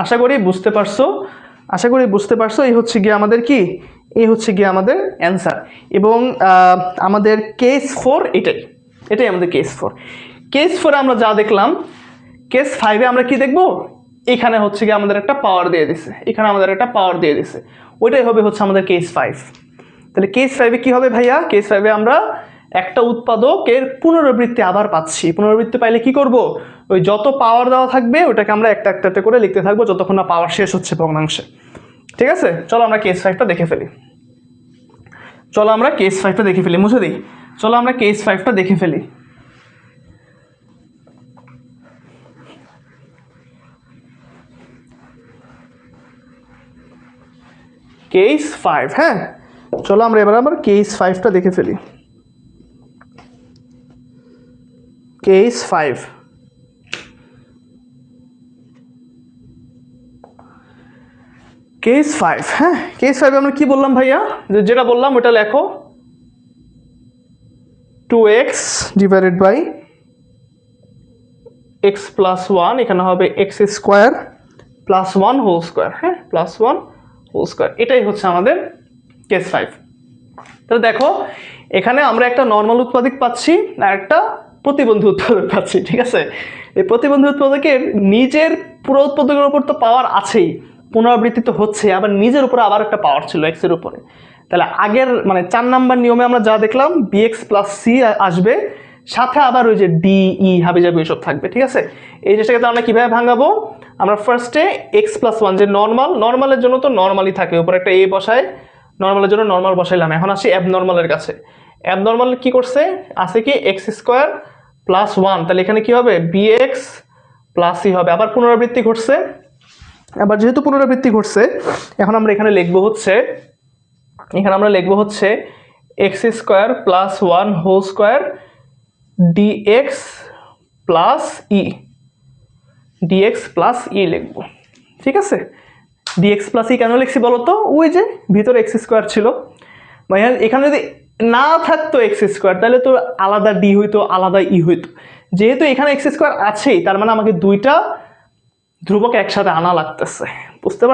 আশা করি বুঝতে পারছো। এই হচ্ছে গিয়ে আমাদের কি? এই হচ্ছে গিয়ে আমাদের অ্যান্সার। এবং আমাদের কেস 4 এটাই আমাদের কেস 4। কেস 4 আমরা যা দেখলাম, কেস 5-এ আমরা কি দেখব? এখানে হচ্ছে গিয়ে আমাদের একটা পাওয়ার দিয়ে দিছে, ওইটাই হবে হচ্ছে আমাদের কেস 5। তাহলে কেস 5-এ কি হবে ভাইয়া? কেস 5-এ আমরা একটা উৎপাদকের পুনরাবৃত্তি আবার পাচ্ছি। পুনরাবৃত্তি পাইলে কি করব? ওই যত পাওয়ার দেওয়া থাকবে ওটাকে আমরা একটা করে লিখতে থাকবো যতক্ষণ না পাওয়ার শেষ হচ্ছে ভগ্নাংশে। ঠিক আছে, চলো আমরা কেস 5টা দেখে ফেলি। মুছে দিই। চলো আমরা কেস 5টা দেখে ফেলি। কেস 5, হ্যাঁ চলো আমরা এবার আবার কেস 5টা দেখে ফেলি। কেস 5, কেস 5, হ্যাঁ কেস 5 আমরা কি বললাম ভাইয়া, যেটা বললাম ওটা লেখো, 2x divided by x plus 1, এখানে হবে x square plus 1 whole square, হ্যাঁ প্লাস 1 হোল স্কোয়ার, এটাই হচ্ছে আমাদের কেস 5। তাহলে দেখো এখানে আমরা একটা নর্মাল উৎপাদক পাচ্ছি আর একটা প্রতিবন্ধী উৎপাদক পাচ্ছি, ঠিক আছে। এই প্রতিবন্ধী উৎপাদকের নিজের পুরো উৎপাদকের উপর তো পাওয়ার আছেই, পুনরাবৃত্তি তো হচ্ছে, আবার নিজের উপরে আবার একটা পাওয়ার ছিল x এর উপরে। তাহলে আগের মানে 4 নাম্বার নিয়মে আমরা যা দেখলাম bx প্লাস c আসবে, সাথে আবার ওই যে ডি ই হাবিজাবি এসব থাকবে, ঠিক আছে। এই জিনিসটাকে আমরা কিভাবে ভাঙাবো, আমরা ফার্স্টে x প্লাস 1 যে নর্মালের জন্য তো নর্মালই থাকে, উপরে একটা a বসায়, নর্মালের জন্য নর্মাল বসাইলাম। এখন আসি অ্যাবনর্মালের কাছে। অ্যাবনর্মাল কি করছে, আছে কি x স্কোয়ার প্লাস 1, তাহলে এখানে কি হবে bx প্লাস c হবে, আবার পুনরাবৃত্তি ঘটছে। আবার যেহেতু পুনরাবৃত্তি ঘটছে, এখন আমরা এখানে লিখবো হচ্ছে x square plus 1 whole square dx plus e লিখবো, ঠিক আছে। dx প্লাস ই কেন লিখছি বলো তো, ওই যে ভিতরে x স্কোয়ার ছিল, ভাইয়া এখানে যদি না থাকতো x স্কোয়ার তাহলে তো আলাদা ডি হইতো, আলাদা ই হইতো। যেহেতু এখানে x স্কোয়ার আছেই, তার মানে আমাকে দুইটা ধ্রুবক একসাথে আনা লাগতেছে। বুঝতে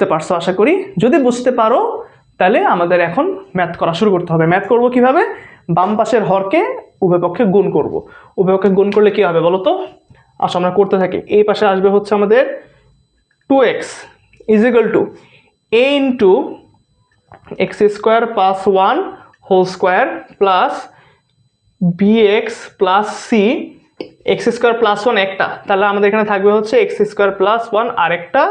পারছো আশা করি। যদি বুঝতে পারো তাহলে আমাদের এখন ম্যাথ করা শুরু করতে হবে। ম্যাথ করব কিভাবে, বাম পাশের হরকে উভয় পক্ষে গুণ করব। উভয় পক্ষে গুণ করলে কি হবে বলো তো, আসো আমরা করতে থাকি। এই পাশে আসবে হচ্ছে আমাদের 2x is equal to a into x square plus 1 whole square plus bx plus c, x square plus 1 একটা, তাহলে আমাদের এখানে থাকবে হচ্ছে এক্স স্কোয়ার প্লাস 1 আরেকটা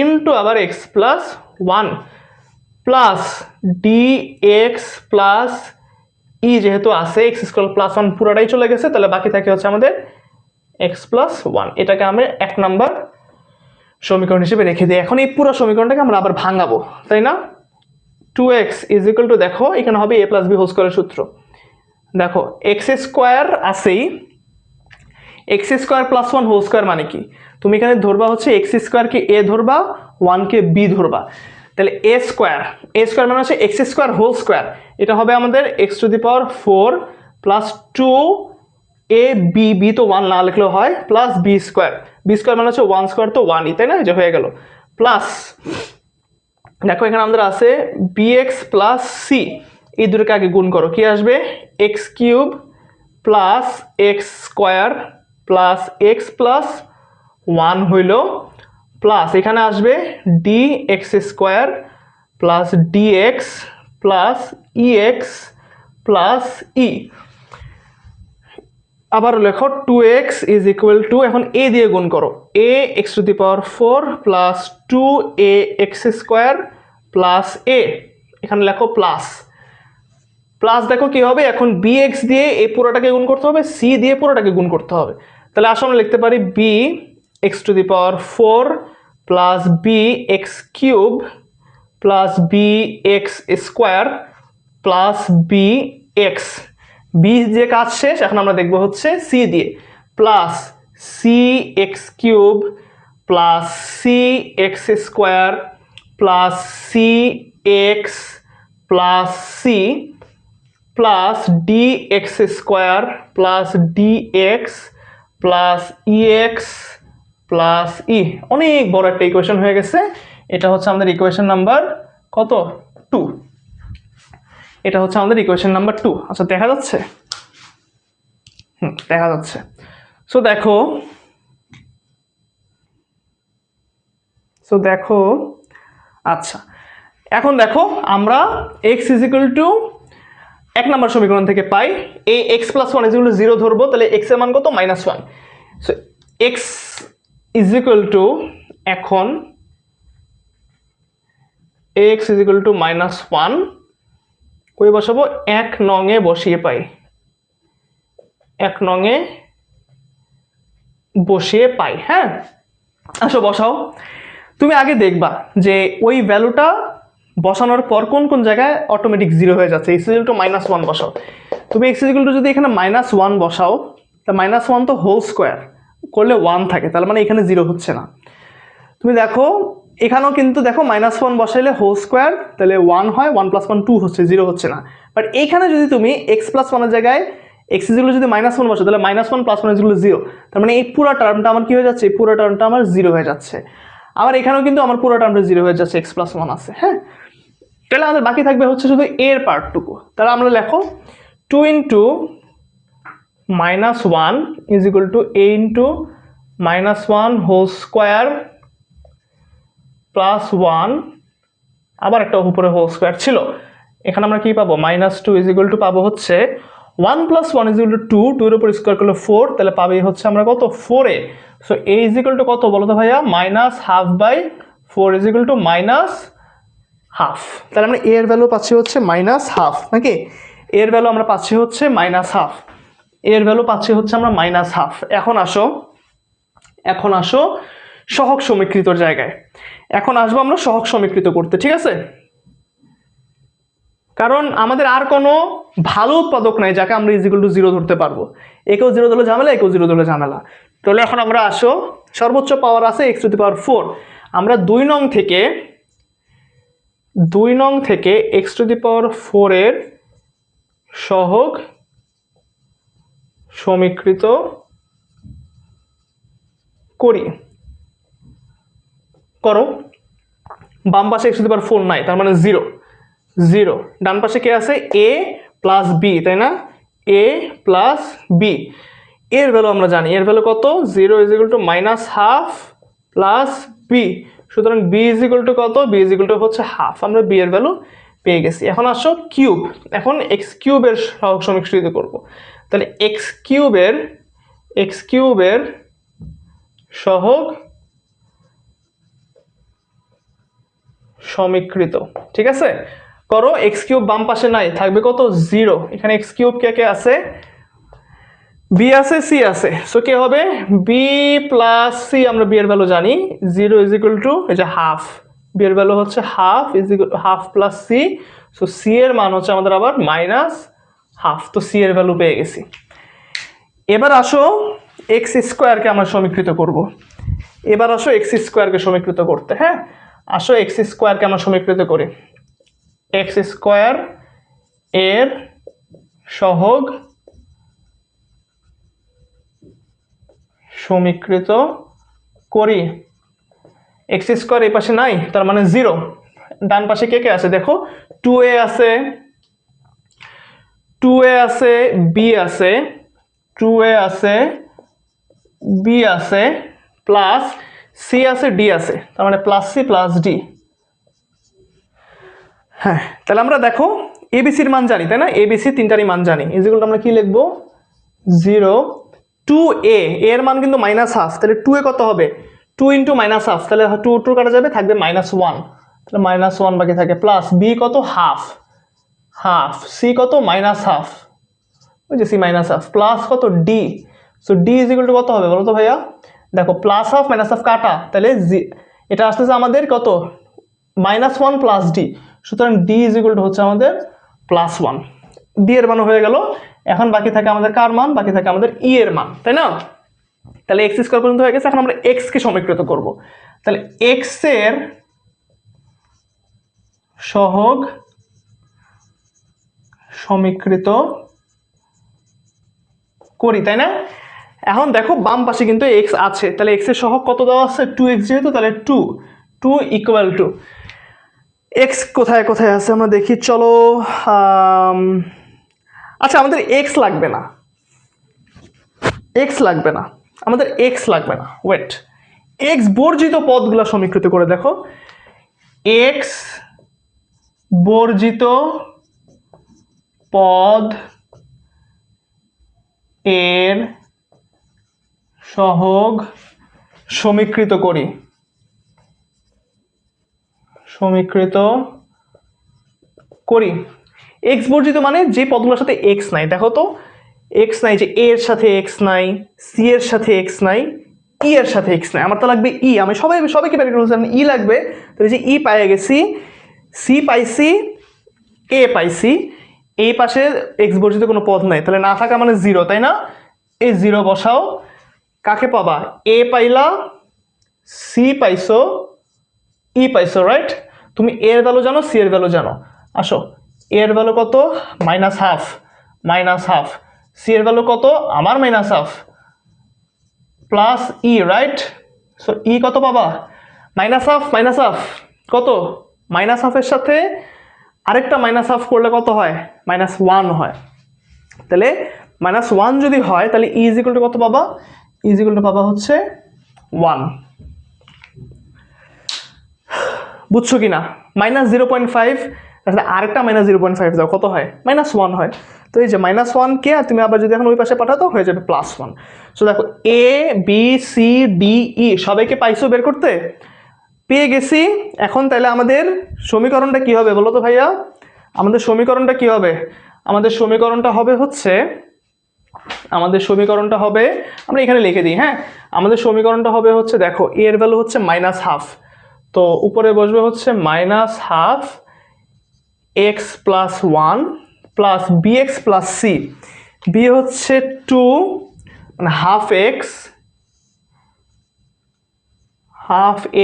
ইন্টু আবার x plus 1 plus dx plus e, যেহেতু আছে এক্স স্কোয়ার প্লাস 1 পুরোটাই চলে গেছে, তাহলে বাকি থাকে হচ্ছে আমাদের এক্স প্লাস 1। এটাকে আমরা 1 নাম্বার সমীকরণ হিসেবে রেখে দিই। এখন এই পুরো সমীকরণটাকে আমরা আবার ভাঙাবো, তাই না। 2x ইজ ইকুয়াল টু, দেখো এখানে হবে a প্লাস বি হোল স্কোয়ারের সূত্র। দেখো এক্স স্কোয়ার আছেই, x square plus 1 whole square মানে কি, তুমি এখানে ধরবা হচ্ছে এক্স স্কোয়ারকে এ ধরবা, 1কে বি ধরবা, তাহলে এ স্কোয়ার মানে হচ্ছে এক্স স্কোয়ার হোল স্কোয়ার, এটা হবে আমাদের x to the power 4 plus 2 a b, b তো 1 না লিখলেও হয়, প্লাস বি স্কোয়ার মানে হচ্ছে 1 স্কোয়ার তো 1ই, তাই না, যে হয়ে গেল। প্লাস দেখো এখানে আমাদের আছে bx প্লাস সি, এই দুটোকে আগে গুণ করো, কি আসবে x cube plus x square plus x plus 1 হইল, প্লাস এখানে আসবে d x square plus d x plus e x plus e. আবার লেখো 2x ইজ ইকুয়াল টু, এখন a দিয়ে গুণ করো, a x to the power 4 plus 2a x square plus a, এখানে লেখো প্লাস দেখো কি হবে, এখন bx দিয়ে এই পুরোটাকে গুণ করতে হবে, c দিয়ে পুরোটাকে গুণ করতে হবে, তাহলে আসলে আমরা লিখতে পারি b x to the power 4 plus b x cube plus b x square plus b x, b যে কাজ শেষ, এখন আমরা দেখবো হচ্ছে সি দিয়ে, plus c x cube plus c x square plus c x plus c plus d x square plus d x plus e x plus e. অনেক বড় একটা ইকুয়েশন হয়ে গেছে। এটা হচ্ছে আমাদের ইকুয়েশন নাম্বার কত, 2। এটা হচ্ছে আমাদের ইকুয়েশন নাম্বার 2। আচ্ছা দেখা যাচ্ছে, দেখা যাচ্ছে। সো দেখো আচ্ছা এখন দেখো আমরা x ইজ ইকুয়াল টু 1 নম্বর সমীকরণ থেকে পাই এই x plus 1 is equal to 0 ধরবো, তাহলে x এর মান কত -1। So x is equal to, এখন x ইজ ইকুয়াল টু -1 কই বসাবো 1 নং এ বসিয়ে পাই 1 নং এ বসিয়ে পাই। হ্যাঁ, আসো বসাও। তুমি আগে দেখবা যে ওই ভ্যালুটা বসানোর পর কোন কোন জায়গায় অটোমেটিক 0 হয়ে যাচ্ছে। x ইকুয়াল টু -1 বসাও। তুমি x ইকুয়াল টু যদি এখানে -1 বসাও, তা -1 তো হোল স্কোয়ার করলে 1 থাকে, তার মানে এখানে 0 হচ্ছে না। তুমি দেখো এখানেও কিন্তু দেখো -1 বসাইলে হোল স্কোয়ার তাহলে 1 হয়, 1 + 1 2 হচ্ছে, 0 হচ্ছে না। বাট এইখানে যদি তুমি x + 1 এর জায়গায় x ইকুয়াল যদি -1 বসো, তাহলে -1 + 1 ইকুয়াল 0, তার মানে এই পুরো টার্মটা আমার কি হয়ে যাচ্ছে, এই পুরো টার্মটা আমার 0 হয়ে যাচ্ছে। আবার এখানেও কিন্তু আমার পুরো টার্মটা 0 হয়ে যাচ্ছে, x + 1 আছে। হ্যাঁ, তাহলে আমাদের বাকি থাকবে হচ্ছে শুধু এর পার্টটুকু। তাহলে আমরা লেখো 2 × -1 is equal to a × -1 whole square plus 1, আবার একটা উপরে হোল স্কোয়ার ছিল। এখানে আমরা কি পাবো, -2 ইজ ইকুয়াল টু পাবো হচ্ছে 1 + 1 ইজ ইকুয়াল টু 2, 2 এর উপর স্কোয়ার করলে 4, তাহলে পাবেই হচ্ছে আমরা কত, 4a। So a is equal to কত বলো তো ভাইয়া, -1/2/4 ইজ ইকুয়াল টু -1/2। তাহলে আমরা a এর ভ্যালু পাচ্ছি হচ্ছে -1/2 নাকি, a এর ভ্যালু আমরা পাচ্ছি হচ্ছে -1/2, a এর ভ্যালু পাচ্ছি হচ্ছে আমরা -1/2। এখন আসো সহগ সমীকৃতর জায়গায়। এখন আসবো আমরা সহগ সমীকৃত করতে, ঠিক আছে? কারণ আমাদের আর কোনো ভালো উৎপাদক নাই যাকে আমরা ইজ ইকুয়াল টু 0 ধরতে পারবো। একেও 0 ধরলে ঝামেলা, একেও 0 ধরলে ঝামেলা। তাহলে এখন আমরা আসো সর্বোচ্চ পাওয়ার আছে x⁴। আমরা 2 নং থেকে x⁴ এর সহগ সমীকৃত করো। বাম পাশে x⁴ নাই, তার মানে 0, ডান পাশে কে আছে, a + b, তাই না, a + b। এর ভ্যালু আমরা জানি, এর ভ্যালু কত, 0 is equal two -1/2 plus b। সুতরাং b ইজ ইকুয়াল টু কত, b ইজ ইকুয়াল টু হচ্ছে 1/2। আমরা b এর ভ্যালু পেয়ে গেছি। এখন আসো কিউব, এখন x³ এর সহগ সমীকৃত করব। তাহলে x³ এর সহগ সমীকৃত, ঠিক আছে, করো। x³ বাম পাশে নাই, থাকবে কত, 0। এখানে x³ কে আছে, b আছে, c আছে। সো কি হবে, b + c, আমরা b এর ভ্যালু জানি, 0 ইজ ইকুয়াল টু এই যে 1/2, b এর ভ্যালু হচ্ছে 1/2 is equal 1/2 + c। So c এর মান হচ্ছে আমাদের আবার -1/2, তো c এর ভ্যালু পেয়ে গেছি। এবার আসো x² কে আমরা সমীকৃত করব। এবার আসো x² কে সমীকৃত করতে। হ্যাঁ, আসো x² কে আমরা সমীকৃত করি। x² এর সহগ সমীকৃত করি। x² এই পাশে নাই, তার মানে 0। ডান পাশে কে কে আছে দেখো, 2a আছে, b আছে, 2a আছে, b আছে, প্লাস c আছে, d আছে, তার মানে +c + d। হ্যাঁ, তাহলে আমরা দেখো এবিসির মান জানি, তাই না, এবিসি তিনটারই মান জানি। ইজ ইকুয়াল টু আমরা কি লিখবো, 0, 2a, এর মান কিন্তু -1/2, তাহলে 2a কত হবে, 2 × -1/2, তাহলে 2 কাটা যাবে, থাকবে -1, তাহলে -1 বাকি থাকে, প্লাস b কত, 1/2, c কত, -1/2, ওই যে c -1/2, প্লাস কত, d। So d is equal to কত হবে বলো তো ভাইয়া, দেখো +1/2 -1/2 কাটা, তাহলে এটা আসতেছে আমাদের কত, -1 প্লাস d। সুতরাং d ইজ ইকুয়াল টু হচ্ছে আমাদের +1। d এর মান হয়ে গেল। এখন বাকি থাকে আমাদের কার মান, বাকি থাকে আমাদের e এর মান, তাই না? তাহলে x² পর্যন্ত হয়ে গেছে। এখন আমরা x কে সমীকৃত করব। তাহলে x এর সহগ সমীকৃত করি, তাই না? এখন দেখো বাম পাশে কিন্তু x আছে, তাহলে x এর সহগ কত দেওয়া আছে, 2x যেহেতু, তাহলে 2 ইকুয়াল টু x কোথায় কোথায় আছে আমরা দেখি, চলো। আচ্ছা, আমাদের x লাগবে না, আমাদের x লাগবে না, ওয়েট, x বর্জিত পদগুলো সমীকৃত করে দেখো। x বর্জিত পদ এর সহগ সমীকৃত করি। সমীকৃত করি। এক্স বর্জিত মানে যে পদগুলোর সাথে এক্স নাই, দেখো তো এক্স নাই, যে এ এর সাথে এক্স নাই, সি এর সাথে এক্স নাই, ই এর সাথে এক্স নাই, আমার তো লাগবে ই, আমি সবাইকে ব্র্যাকেট বলছিলাম ই লাগবে, তাহলে যে ই পাইয়ে গেছি, সি পাইছি, এ পাইছি, এই পাশে এক্স বর্জিত কোনো পদ নাই, তাহলে না থাকা মানে জিরো, তাই না? এই জিরো বসাও, কাকে পাবা? এ পাইলা, সি পাইছো, ই পাইছো, রাইট? তুমি এর ভ্যালু জানো, সি এর ভ্যালু জানো, আসো এর ভ্যালু কত? -হাফ, -হাফ, সি এর ভ্যালু কত? আমার -half, plus E, right? So ই কত পাবা? -হাফ, -হাফ কত? -হাফের সাথে আরেকটা -হাফ করলে কত হয়? -1 হয়। তাহলে -1 যদি হয় তাহলে ই ইজ ইকুয়াল টু কত পাবা? ই ইজ ইকুয়াল টু পাবা হচ্ছে 1। বুঝছো কিনা? -0.5 আরেকটা -0.5 দাও, কত হয়? -1 হয়। তো এই যে -1 কে তুমি আবার যদি এখন ওই পাশে পাঠাতো হয়ে যাবে +1। সো দেখো A B C D E সবাইকে পাইছো বের করতে? পেয়ে গেছি। এখন তাহলে আমাদের সমীকরণটা কি হবে বলো তো ভাইয়া? আমাদের সমীকরণটা কি হবে? আমাদের সমীকরণটা হবে হচ্ছে, আমরা এখানে লিখে দিই, হ্যাঁ? আমাদের সমীকরণটা হবে হচ্ছে, দেখো এ এর ভ্যালু হচ্ছে -হাফ, তো উপরে বসবে হচ্ছে -half x plus 1 plus b x plus c. B হচ্ছে 2 মানে হাফ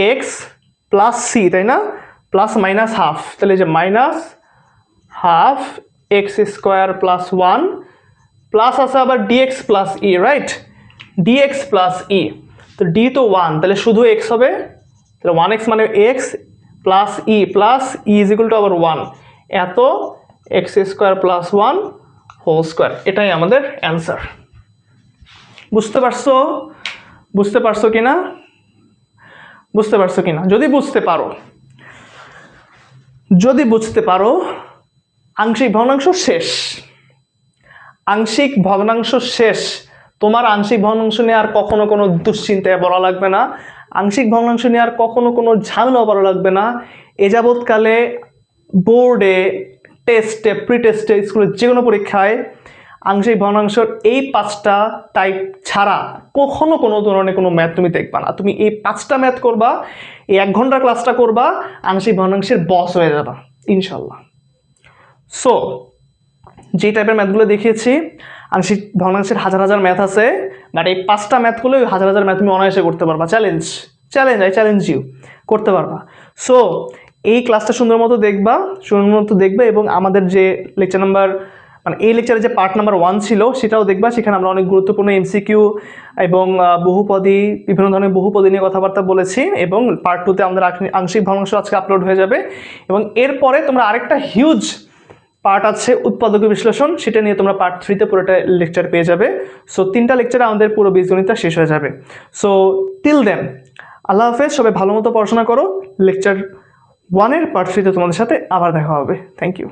এক্স প্লাস সি, তাই না? প্লাস -হাফ, তাহলে যে -half x square plus 1 plus আছে আবার dx plus E, right? Dx plus E, তো ডি তো 1, তাহলে শুধু এক্স হবে, তাহলে 1x মানে x plus e is equal to আবার 1, এত x square plus 1 whole square. এটাই আমাদের অ্যান্সার। বুঝতে পারছো? বুঝতে পারছো কিনা? যদি বুঝতে পারো আংশিক ভগ্নাংশ শেষ। তোমার আংশিক ভগ্নাংশ নিয়ে আর কখনো কোনো দুশ্চিন্তায় পড়া লাগবে না, আংশিক ভগ্নাংশ নিয়ে আর কখনো কোনো ঝামেলা পড়া লাগবে না। এ যাবৎকালে বোর্ডে, টেস্টে, প্রি টেস্টে, স্কুলের যে কোনো পরীক্ষায় আংশিক ভগ্নাংশের এই 5টা টাইপ ছাড়া কখনো কোনো ধরনের কোনো ম্যাথ তুমি দেখবা না। তুমি এই 5টা ম্যাথ করবা, এই 1 ঘন্টার ক্লাসটা করবা, আংশিক ভগ্নাংশের বস হয়ে যাবা ইনশাল্লাহ। সো যে টাইপের ম্যাথগুলো দেখিয়েছি, আংশিক ভগ্নাংশের হাজার ম্যাথ আছে, বাট এই 5টা ম্যাথগুলো হাজার ম্যাথ তুমি অনায়াসে করতে পারবা। চ্যালেঞ্জ আই চ্যালেঞ্জ ইউ, করতে পারবা। সো এই ক্লাসটা সুন্দর মতো দেখবে এবং আমাদের যে লেকচার নাম্বার, মানে এই লেকচারে যে পার্ট নাম্বার 1 ছিল সেটাও দেখবা। সেখানে আমরা অনেক গুরুত্বপূর্ণ এমসিকিউ এবং বহুপদী, বিভিন্ন ধরনের বহুপদী নিয়ে কথাবার্তা বলেছি, এবং পার্ট 2তে আমাদের আংশিক ভগ্নাংশ আজকে আপলোড হয়ে যাবে। এবং এরপরে তোমরা আরেকটা হিউজ পার্ট আছে উৎপাদক বিশ্লেষণ, সেটা নিয়ে তোমরা পার্ট 3তে পুরোটা লেকচার পেয়ে যাবে। সো 3টা লেকচারে আমাদের পুরো বীজগণিতটা শেষ হয়ে যাবে। সো টিল দেন আল্লাহ হাফেজ, সবাই ভালো মতো পড়াশোনা করো। লেকচার 1 এর পার্ট 3তে তোমাদের সাথে আবার দেখা হবে। Thank you.